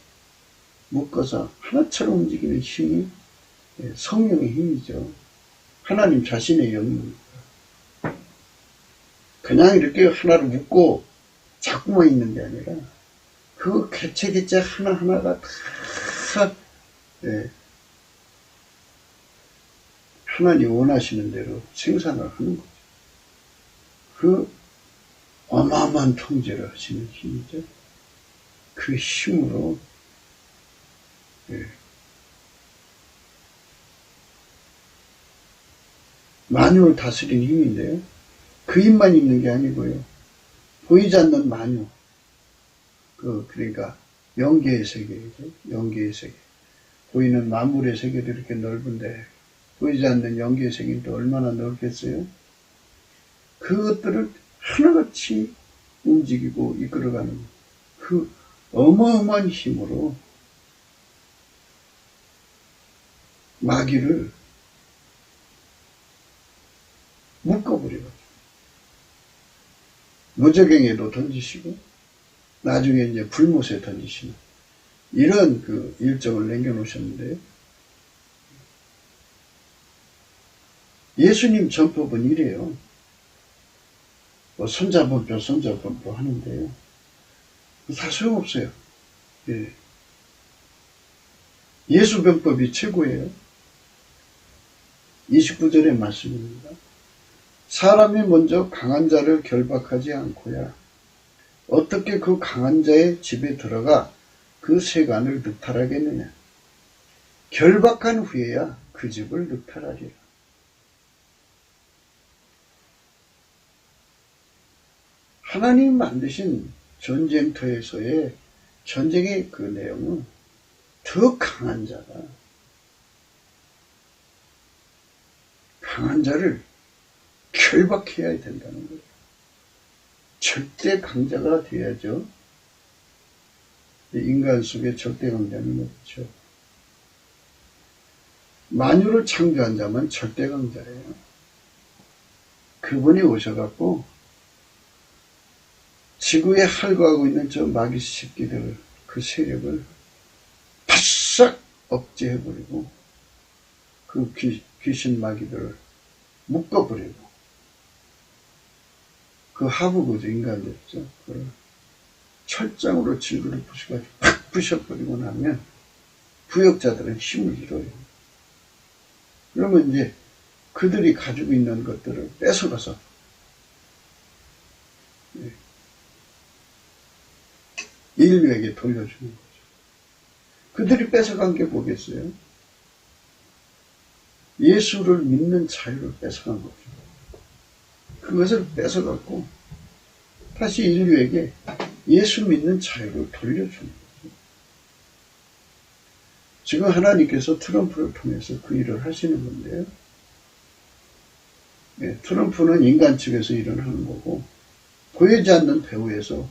묶어서 하나처럼 움직이는 힘이 성령의 힘이죠. 하나님 자신의 영입니다. 그냥 이렇게 하나를 묶고 자꾸만 있는 게 아니라 그 개체 하나하나가 다 하나님 원하시는 대로 생산을 하는 거죠. 그 어마어마한 통제를 하시는 힘이죠. 그 힘으로 만유를 다스리는 힘인데요. 그 힘만 있는 게 아니고요. 보이지 않는 만유. 그러니까 영계의 세계이죠. 영계의 세계. 보이는 만물의 세계도 이렇게 넓은데 보이지 않는 영계의 세계는 또 얼마나 넓겠어요? 그것들을 하나같이 움직이고 이끌어가는 그 어마어마한 힘으로 마귀를 묶어버리거든요. 무적행에도 던지시고 나중에 이제 불못에 던지시는 이런 그 일정을 남겨놓으셨는데요. 예수님 전법은 이래요. 뭐 손자범법 하는데요. 다 소용없어요. 예수병법이 최고예요. 29절의 말씀입니다. 사람이 먼저 강한 자를 결박하지 않고야 어떻게 그 강한 자의 집에 들어가 그 세간을 늑탈하겠느냐. 결박한 후에야 그 집을 늑탈하리라. 하나님 만드신 전쟁터에서의 전쟁의 그 내용은 더 강한 자를 결박해야 된다는 거예요. 절대 강자가 돼야죠. 인간 속에 절대 강자는 없죠. 만유를 창조한 자만 절대 강자예요. 그분이 오셔갖고 지구에 활거하고 있는 저 마귀 새끼들 그 세력을 바싹 억제해버리고 그 귀신 마귀들을 묶어버리고 그 하부구조 인간들이죠. 그걸 철장으로 질그릇 부셔가지고 팍 부셔버리고 나면 부역자들은 힘을 잃어요. 그러면 이제 그들이 가지고 있는 것들을 뺏어가서 인류에게 돌려주는 거죠. 그들이 뺏어간 게 뭐겠어요? 예수를 믿는 자유를 뺏어간 거죠. 그것을 뺏어갖고 다시 인류에게 예수 믿는 자유를 돌려주는 거죠. 지금 하나님께서 트럼프를 통해서 그 일을 하시는 건데요. 트럼프는 인간 측에서 일을 하는 거고 보이지 않는 배후에서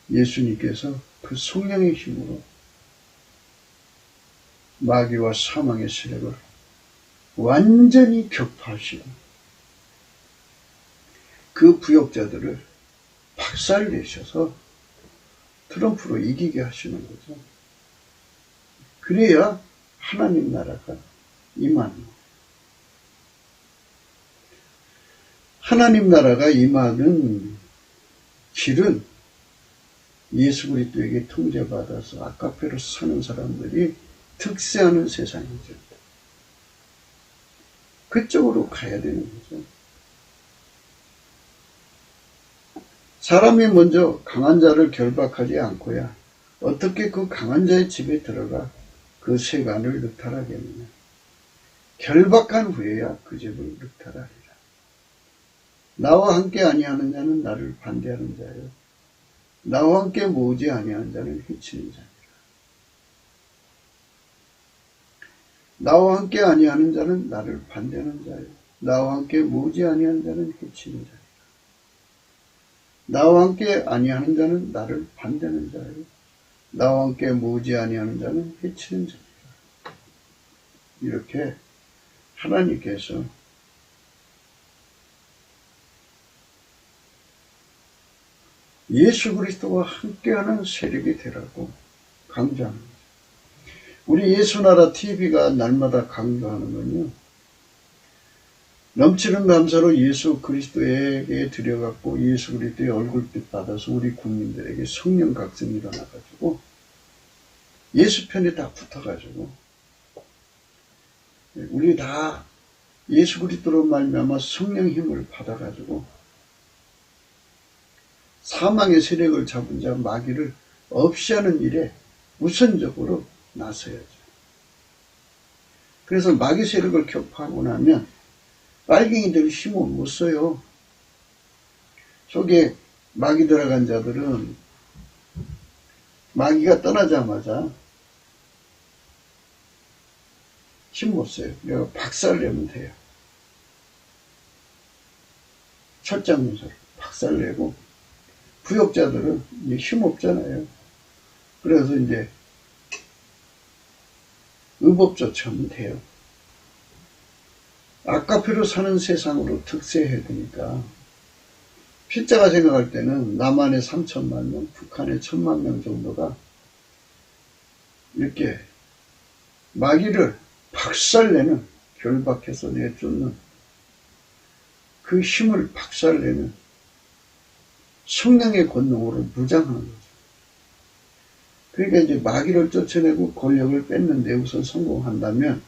예수님께서 그 성령의 힘으로 마귀와 사망의 세력을 완전히 격파하시고 그 부역자들을 박살내셔서 트럼프로 이기게 하시는 거죠. 그래야 하나님 나라가 임하는 거예요. 하나님 나라가 임하는 길은 예수 그리스도에게 통제받아서 아카페로 사는 사람들이 득세하는 세상이죠. 그쪽으로 가야 되는 거죠. 사람이 먼저 강한 자를 결박하지 않고야 어떻게 그 강한 자의 집에 들어가 그 세간을 늑탈하겠느냐. 결박한 후에야 그 집을 늑탈하리라. 나와 함께 아니하는 자는 나를 반대하는 자요. 나와 함께 모으지 아니하는 자는 해치는 자니라. 나와 함께 아니하는 자는 나를 반대하는 자요. 나와 함께 모으지 아니하는 자는 해치는 자니라. 나와 함께 아니하는 자는 나를 반대하는 자요, 나와 함께 모으지 아니하는 자는 해치는 자니라. 이렇게 하나님께서 예수 그리스도와 함께하는 세력이 되라고 강조하는 거죠. 우리 예수나라 TV가 날마다 강조하는 건요, 넘치는 감사로 예수 그리스도에게 드려갖고 예수 그리스도의 얼굴빛 받아서 우리 국민들에게 성령 각성이 일어나가지고 예수 편에 다 붙어가지고 우리 다 예수 그리스도로 말미암아 성령 힘을 받아가지고 사망의 세력을 잡은 자 마귀를 없이 하는 일에 우선적으로 나서야죠. 그래서 마귀 세력을 격파하고 나면 빨갱이들 힘을 못 써요. 속에 마귀 들어간 자들은 마귀가 떠나자마자 힘 못 써요. 내가 박살내면 돼요. 철장문서를 박살내고, 부역자들은 이제 힘 없잖아요. 그래서 이제 의법조처하면 돼요. 아까페로 사는 세상으로 특세해야 되니까, 필자가 생각할 때는 남한의 3천만 명, 북한의 1,000만 명 정도가 이렇게 마귀를 박살내는, 결박해서 내쫓는 그 힘을 박살내는 성령의 권능으로 무장하는 거죠. 그러니까 이제 마귀를 쫓아내고 권력을 뺏는데 우선 성공한다면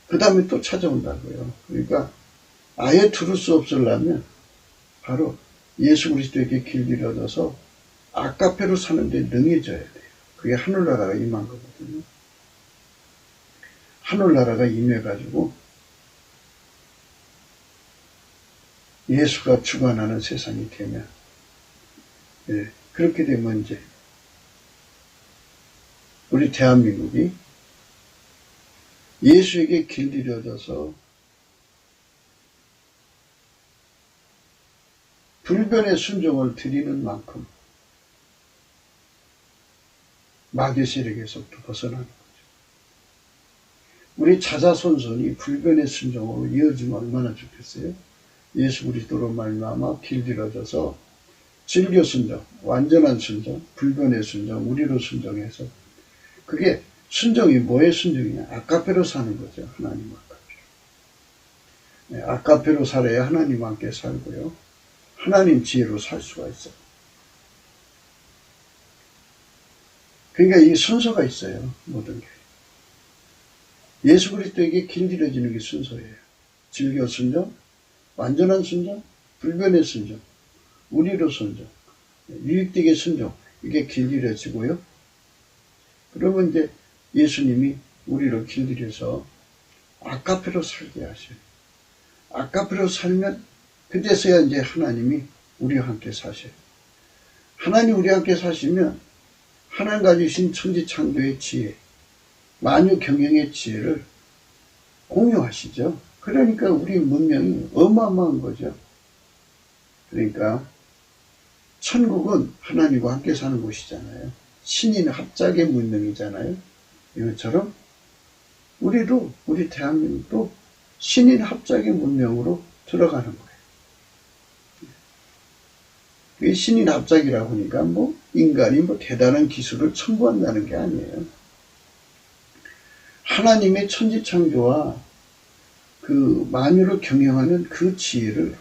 그 다음에 또 찾아온다고요. 그러니까 아예 두를 수 없으려면 바로 예수 그리스도에게 길들여져서 아까페로 사는데 능해져야 돼요. 그게 하늘나라가 임한 거거든요. 하늘나라가 임해가지고 예수가 주관하는 세상이 되면, 그렇게 되면 이제 우리 대한민국이 예수에게 길들여져서 불변의 순종을 드리는 만큼 마귀 세력에서부터 벗어나는 거죠. 우리 자자손손이 불변의 순종으로 이어지면 얼마나 좋겠어요? 예수 그리스도로 말미암아 길들여져서 진교 순종, 완전한 순종, 불변의 순종, 우리로 순종해서, 그게 순종이 뭐의 순종이냐? 아까페로 사는 거죠. 하나님 아까페로. 아까페로 살아야 하나님과 함께 살고요, 하나님 지혜로 살 수가 있어요. 그러니까 이 순서가 있어요. 모든 게. 예수 그리스도에게 길들여지는 게 순서예요. 진교 순종, 완전한 순종, 불변의 순종, 우리로 순종, 유익되게 순종, 이게 길들여지고요. 그러면 이제 예수님이 우리로 길들여서 아까페로 살게 하셔요. 아까페로 살면 그제서야 이제 하나님이 우리와 함께 사셔요. 하나님 우리와 함께 사시면 하나님 가지신 천지창조의 지혜, 만유 경영의 지혜를 공유하시죠. 그러니까 우리 문명이 어마어마한 거죠. 그러니까 천국은 하나님과 함께 사는 곳이잖아요. 신인 합작의 문명이잖아요. 이것처럼 우리도, 우리 대한민국도 신인 합작의 문명으로 들어가는 거예요. 이 신인 합작이라고 하니까 뭐 인간이 뭐 대단한 기술을 첨부한다는 게 아니에요. 하나님의 천지창조와 그 만유를 경영하는 그 지혜를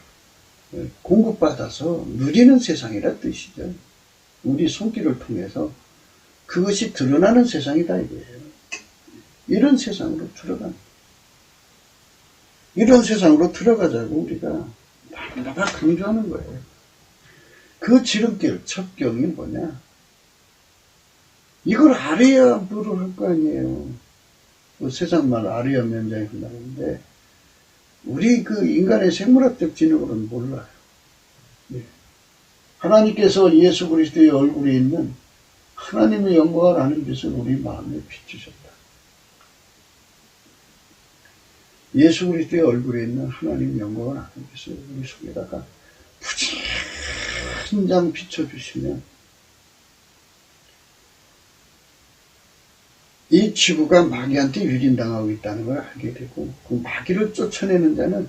공급받아서 누리는 세상이라 뜻이죠. 우리 손길을 통해서 그것이 드러나는 세상이다 이거예요. 이런 세상으로 들어가는, 이런 세상으로 들어가자고 우리가 날마다 강조하는 거예요. 그 지름길, 첫 경이 뭐냐? 이걸 알아야 물을 할 거 아니에요. 그 세상 말 알아야 면장이 한다는데, 우리 그 인간의 생물학적 지능으로는 몰라요. 하나님께서 예수 그리스도의 얼굴에 있는 하나님의 영광을 아는 빛을 우리 마음에 비추셨다. 예수 그리스도의 얼굴에 있는 하나님의 영광을 아는 빛을 우리 속에다가 한 장 비춰주시면 이 지구가 마귀한테 유린당하고 있다는 걸 알게 되고, 그 마귀를 쫓아내는 자는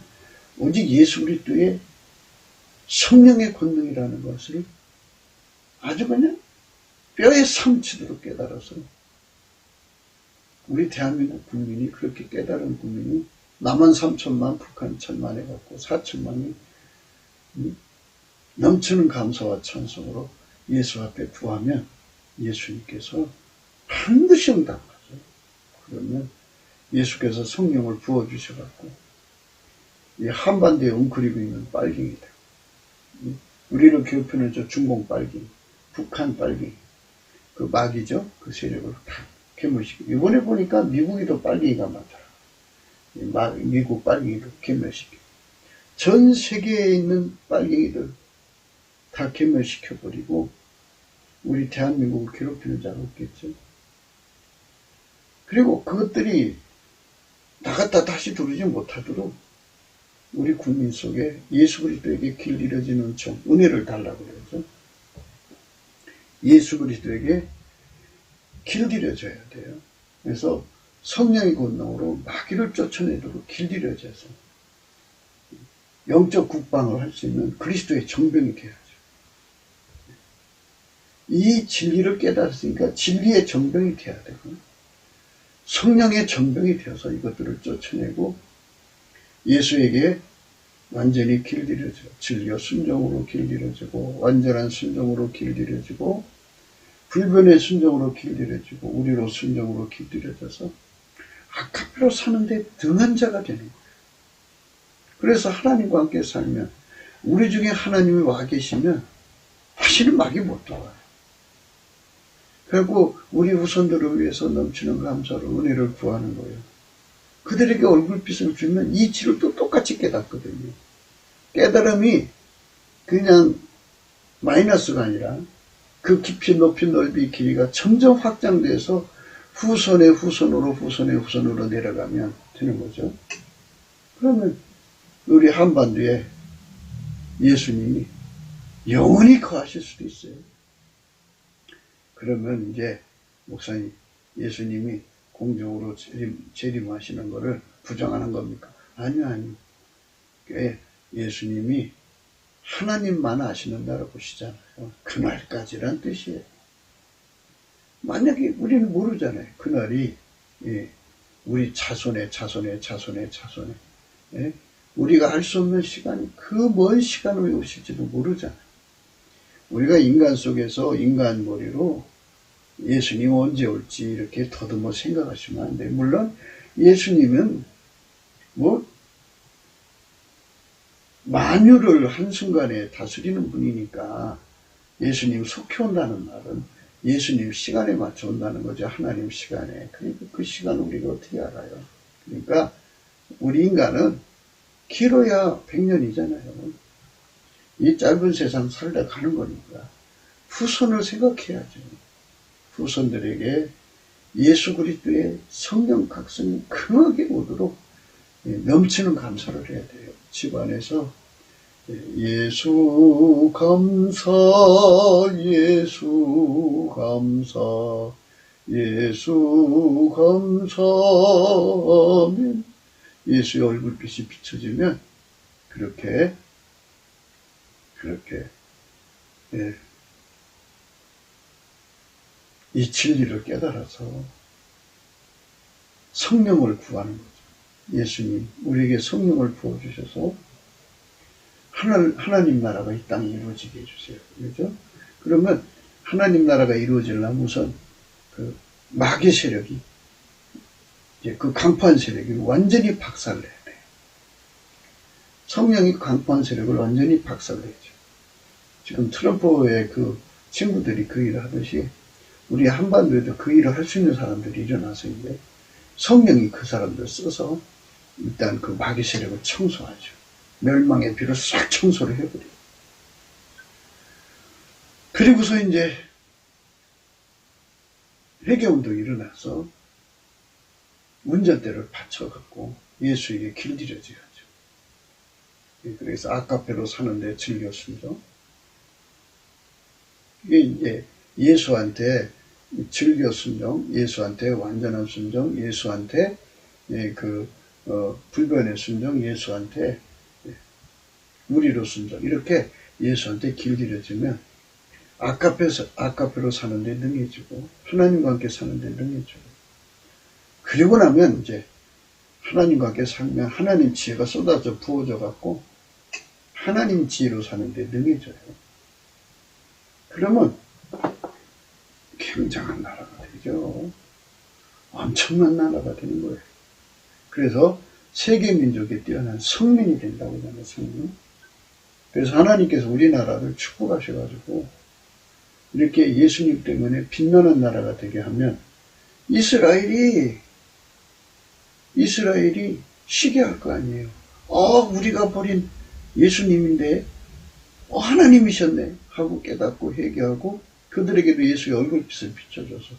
오직 예수 그리스도의 성령의 권능이라는 것을 아주 그냥 뼈에 삼치도록 깨달아서, 우리 대한민국 국민이 그렇게 깨달은 국민이 남한 3천만, 북한 1,000만 해갖고 4천만이 넘치는 감사와 찬송으로 예수 앞에 구하면 예수님께서 반드시 응답하죠. 그러면 예수께서 성령을 부어주셔갖고 이 한반도에 웅크리고 있는 빨갱이들, 우리를 괴롭히는 저 중공 빨갱이, 북한 빨갱이, 그 마귀죠. 그 세력을 다 괴멸시키고, 이번에 보니까 미국에도 빨갱이가 많더라. 미국 빨갱이도 괴멸시키고, 전 세계에 있는 빨갱이들 다 괴멸시켜버리고 우리 대한민국을 괴롭히는 자가 없겠죠. 그리고 그것들이 나갔다 다시 들어오지 못하도록 우리 국민 속에 예수 그리스도에게 길 잃어지는 은혜를 달라고 그러죠. 예수 그리스도에게 길들여져야 돼요. 그래서 성령의 권능으로 마귀를 쫓아내도록 길들여져서 영적 국방을 할 수 있는 그리스도의 정병이 돼야죠. 이 진리를 깨달았으니까 진리의 정병이 돼야 되고, 성령의 정병이 되어서 이것들을 쫓아내고 예수에게 완전히 길들여져, 진리와 순종으로 길들여지고, 완전한 순종으로 길들여지고, 불변의 순종으로 길들여지고, 우리로 순종으로 길들여져서 아카페로 사는데 등한 자가 되는 거예요. 그래서 하나님과 함께 살면, 우리 중에 하나님이 와 계시면 다시는 마귀 못 들어와요. 그리고 우리 후손들을 위해서 넘치는 감사로 은혜를 구하는 거예요. 그들에게 얼굴빛을 주면 이치를 또 똑같이 깨닫거든요. 깨달음이 그냥 마이너스가 아니라 그 깊이 높이 넓이 길이가 점점 확장돼서 후손의 후손으로 후손의 후손으로 내려가면 되는 거죠. 그러면 우리 한반도에 예수님이 영원히 거하실 수도 있어요. 그러면 이제 목사님, 예수님이 공중으로 재림하시는 것을 부정하는 겁니까? 아니요. 예수님이 하나님만 아시는 나라 보시잖아요. 그날까지란 뜻이에요. 만약에 우리는 모르잖아요. 그날이 우리 자손의 우리가 알 수 없는 시간이 그 먼 시간 후에 오실지도 모르잖아요. 우리가 인간 속에서 인간 머리로 예수님 언제 올지 이렇게 더듬어 생각하시면 안 돼요. 물론 예수님은 만유를 한순간에 다스리는 분이니까 예수님 속히 온다는 말은 예수님 시간에 맞춰 온다는 거죠. 하나님 시간에. 그러니까 그 시간을 우리가 어떻게 알아요? 그러니까 우리 인간은 길어야 100년이잖아요. 이 짧은 세상 살다 가는 거니까 후손을 생각해야죠. 후손들에게 예수 그리스도의 성령 각성이 강하게 오도록 넘치는 감사를 해야 돼요. 집안에서 예수 감사, 예수 감사, 예수 감사 하면 예수의 얼굴빛이 비춰지면 그렇게 이 진리를 깨달아서 성령을 구하는 거죠. 예수님 우리에게 성령을 부어주셔서 하나님 나라가 이 땅에 이루어지게 해주세요. 그렇죠? 그러면 하나님 나라가 이루어지려면 우선 그 마귀 세력이, 이제 그 강판 세력이 완전히 박살내야 돼요. 성령이 강판 세력을 완전히 박살내죠. 지금 트럼프의 그 친구들이 그 일을 하듯이 우리 한반도에도 그 일을 할 수 있는 사람들이 일어나서 이제 성령이 그 사람들 써서 일단 그 마귀 세력을 청소하죠. 멸망의 비로 싹 청소를 해버려요. 그리고서 이제 회개운동이 일어나서 운전대를 받쳐갖고 예수에게 길들여져야죠. 그래서 아카페로 사는데 즐겨 순종, 이게 이제 예수한테 즐겨 순종, 예수한테 완전한 순종, 예수한테 불변의 순종, 예수한테 무리로 순종, 이렇게 예수한테 길들여지면 아까페로 사는데 능해지고 하나님과 함께 사는데 능해지고, 그리고 나면 이제 하나님과 함께 살면 하나님 지혜가 쏟아져 부어져 갖고 하나님 지혜로 사는데 능해져요. 그러면 굉장한 나라가 되죠. 엄청난 나라가 되는 거예요. 그래서 세계 민족에 뛰어난 성민이 된다고 하잖아요. 성민. 그래서 하나님께서 우리나라를 축복하셔가지고 이렇게 예수님 때문에 빛나는 나라가 되게 하면 이스라엘이 시기할 거 아니에요. 우리가 버린 예수님인데 하나님이셨네 하고 깨닫고 회개하고, 그들에게도 예수의 얼굴빛을 비춰줘서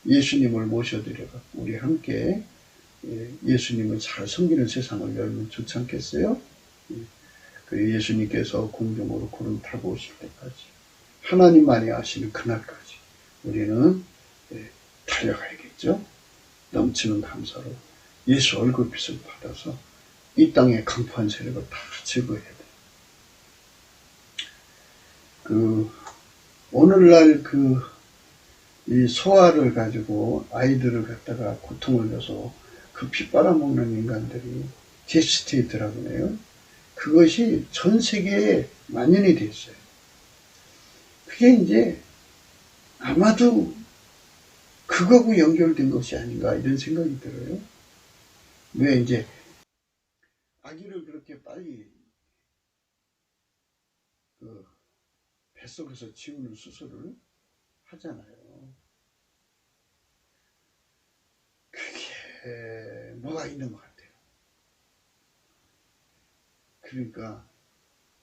예수님을 모셔드려갖고 우리 함께 예수님을 잘 섬기는 세상을 열면 좋지 않겠어요? 그 예수님께서 공중으로 구름 타고 오실 때까지, 하나님만이 아시는 그날까지 우리는 달려가야겠죠. 넘치는 감사로 예수 얼굴빛을 받아서 이 땅의 강포한 세력을 다 제거해야 돼요. 오늘날 이 소아를 가지고 아이들을 갖다가 고통을 줘서 그 피 빨아먹는 인간들이 제스테이트라고 해요. 그것이 전 세계에 만연이 돼 있어요. 그게 이제 아마도 그거하고 연결된 것이 아닌가 이런 생각이 들어요. 왜 이제 아기를 그렇게 빨리 뱃속에서 지우는 수술을 하잖아요. 그게 뭐가 있는 것 같아요. 그러니까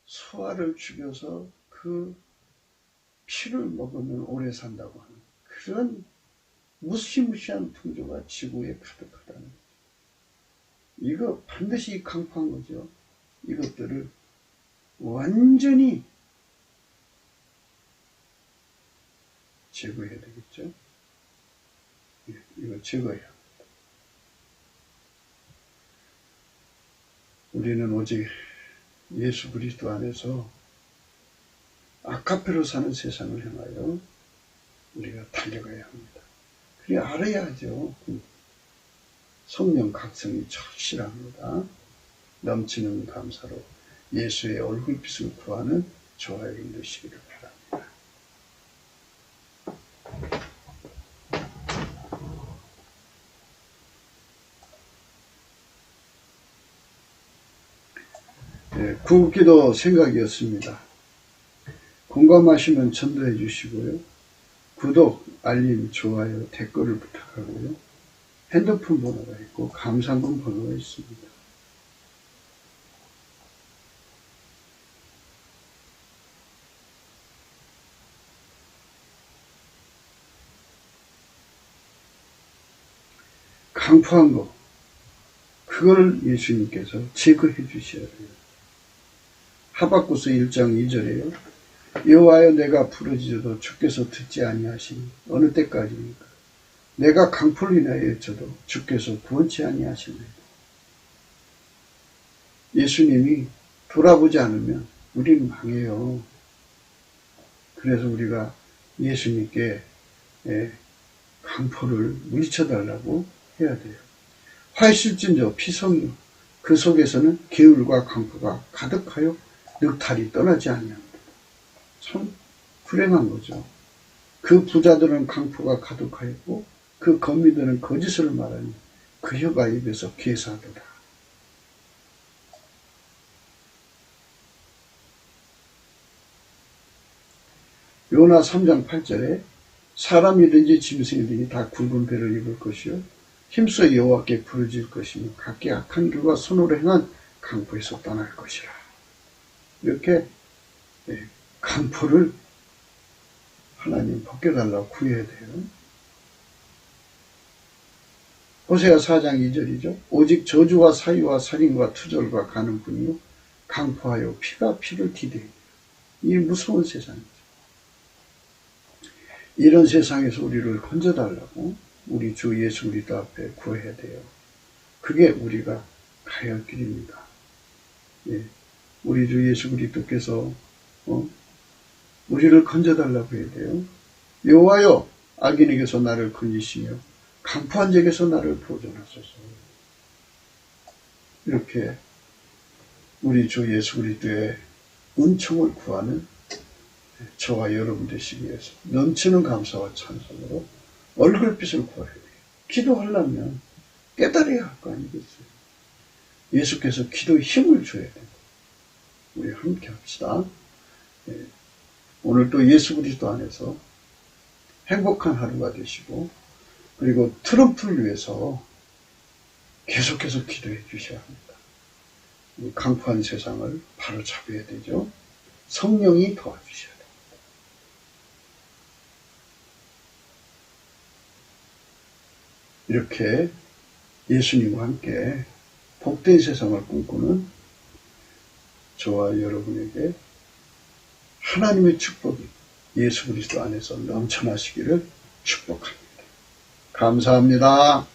소아를 죽여서 그 피를 먹으면 오래 산다고 하는 그런 무시무시한 풍조가 지구에 가득하다는 거죠. 이거 반드시 강포한 거죠. 이것들을 완전히 제거해야 되겠죠. 이거 제거해야 합니다. 우리는 오직 예수 그리스도 안에서 아카페로 사는 세상을 향하여 우리가 달려가야 합니다. 그래 알아야죠. 성령 각성이 절실합니다. 넘치는 감사로 예수의 얼굴빛을 구하는 저와 여러분 되시기를 바랍니다. 구기도 생각이었습니다. 공감하시면 전도해 주시고요. 구독, 알림, 좋아요, 댓글을 부탁하고요. 핸드폰 번호가 있고 감상금 번호가 있습니다. 강포한 거, 그걸 예수님께서 제거해 주셔야 돼요. 하박구스 1장 2절에요. 여호와여 내가 부르짖어도 주께서 듣지 아니하시니 어느 때까지입니까? 내가 강포를 인하여 외쳐도 주께서 구원치 아니하시나이다. 예수님이 돌아보지 않으면 우리는 망해요. 그래서 우리가 예수님께 강포를 물리쳐달라고 해야 돼요. 화실진저 피성이요 그 속에서는 계율과 강포가 가득하여 늑탈이 떠나지 아니합니다. 참 불행한 거죠. 그 부자들은 강포가 가득하였고 그 거미들은 거짓을 말하니 그 혀가 입에서 괴사하더라. 요나 3장 8절에 사람이든지 짐승이든지 다 굵은 배를 입을 것이요 힘써 여호와께 부르짖을 것이며 각기 악한 길과 손으로 행한 강포에서 떠날 것이라. 이렇게 강포를 하나님 벗겨달라고 구해야 돼요. 호세아 4장 2절이죠. 오직 저주와 사위와 살인과 투절과 가는 뿐이요 강포하여 피가 피를 디대요. 이 무서운 세상이죠. 이런 세상에서 우리를 건져달라고 우리 주 예수 그리스도 앞에 구해야 돼요. 그게 우리가 가야 할 길입니다. 예. 우리 주 예수 그리스도께서 우리를 건져달라고 해야 돼요. 여호와여, 악인에게서 나를 건지시며 강포한 자에게서 나를 보존하소서. 이렇게 우리 주 예수 그리스도의 은총을 구하는 저와 여러분 되시기 위해서 넘치는 감사와 찬송으로 얼굴빛을 구해야 돼요. 기도하려면 깨달아야 할 거 아니겠어요. 예수께서 기도에 힘을 줘야 돼요. 우리 함께 합시다. 오늘 또 예수 그리스도 안에서 행복한 하루가 되시고, 그리고 트럼프를 위해서 계속해서 기도해 주셔야 합니다. 이 강포한 세상을 바로 잡아야 되죠. 성령이 도와주셔야 됩니다. 이렇게 예수님과 함께 복된 세상을 꿈꾸는 저와 여러분에게 하나님의 축복이 예수 그리스도 안에서 넘쳐나시기를 축복합니다. 감사합니다.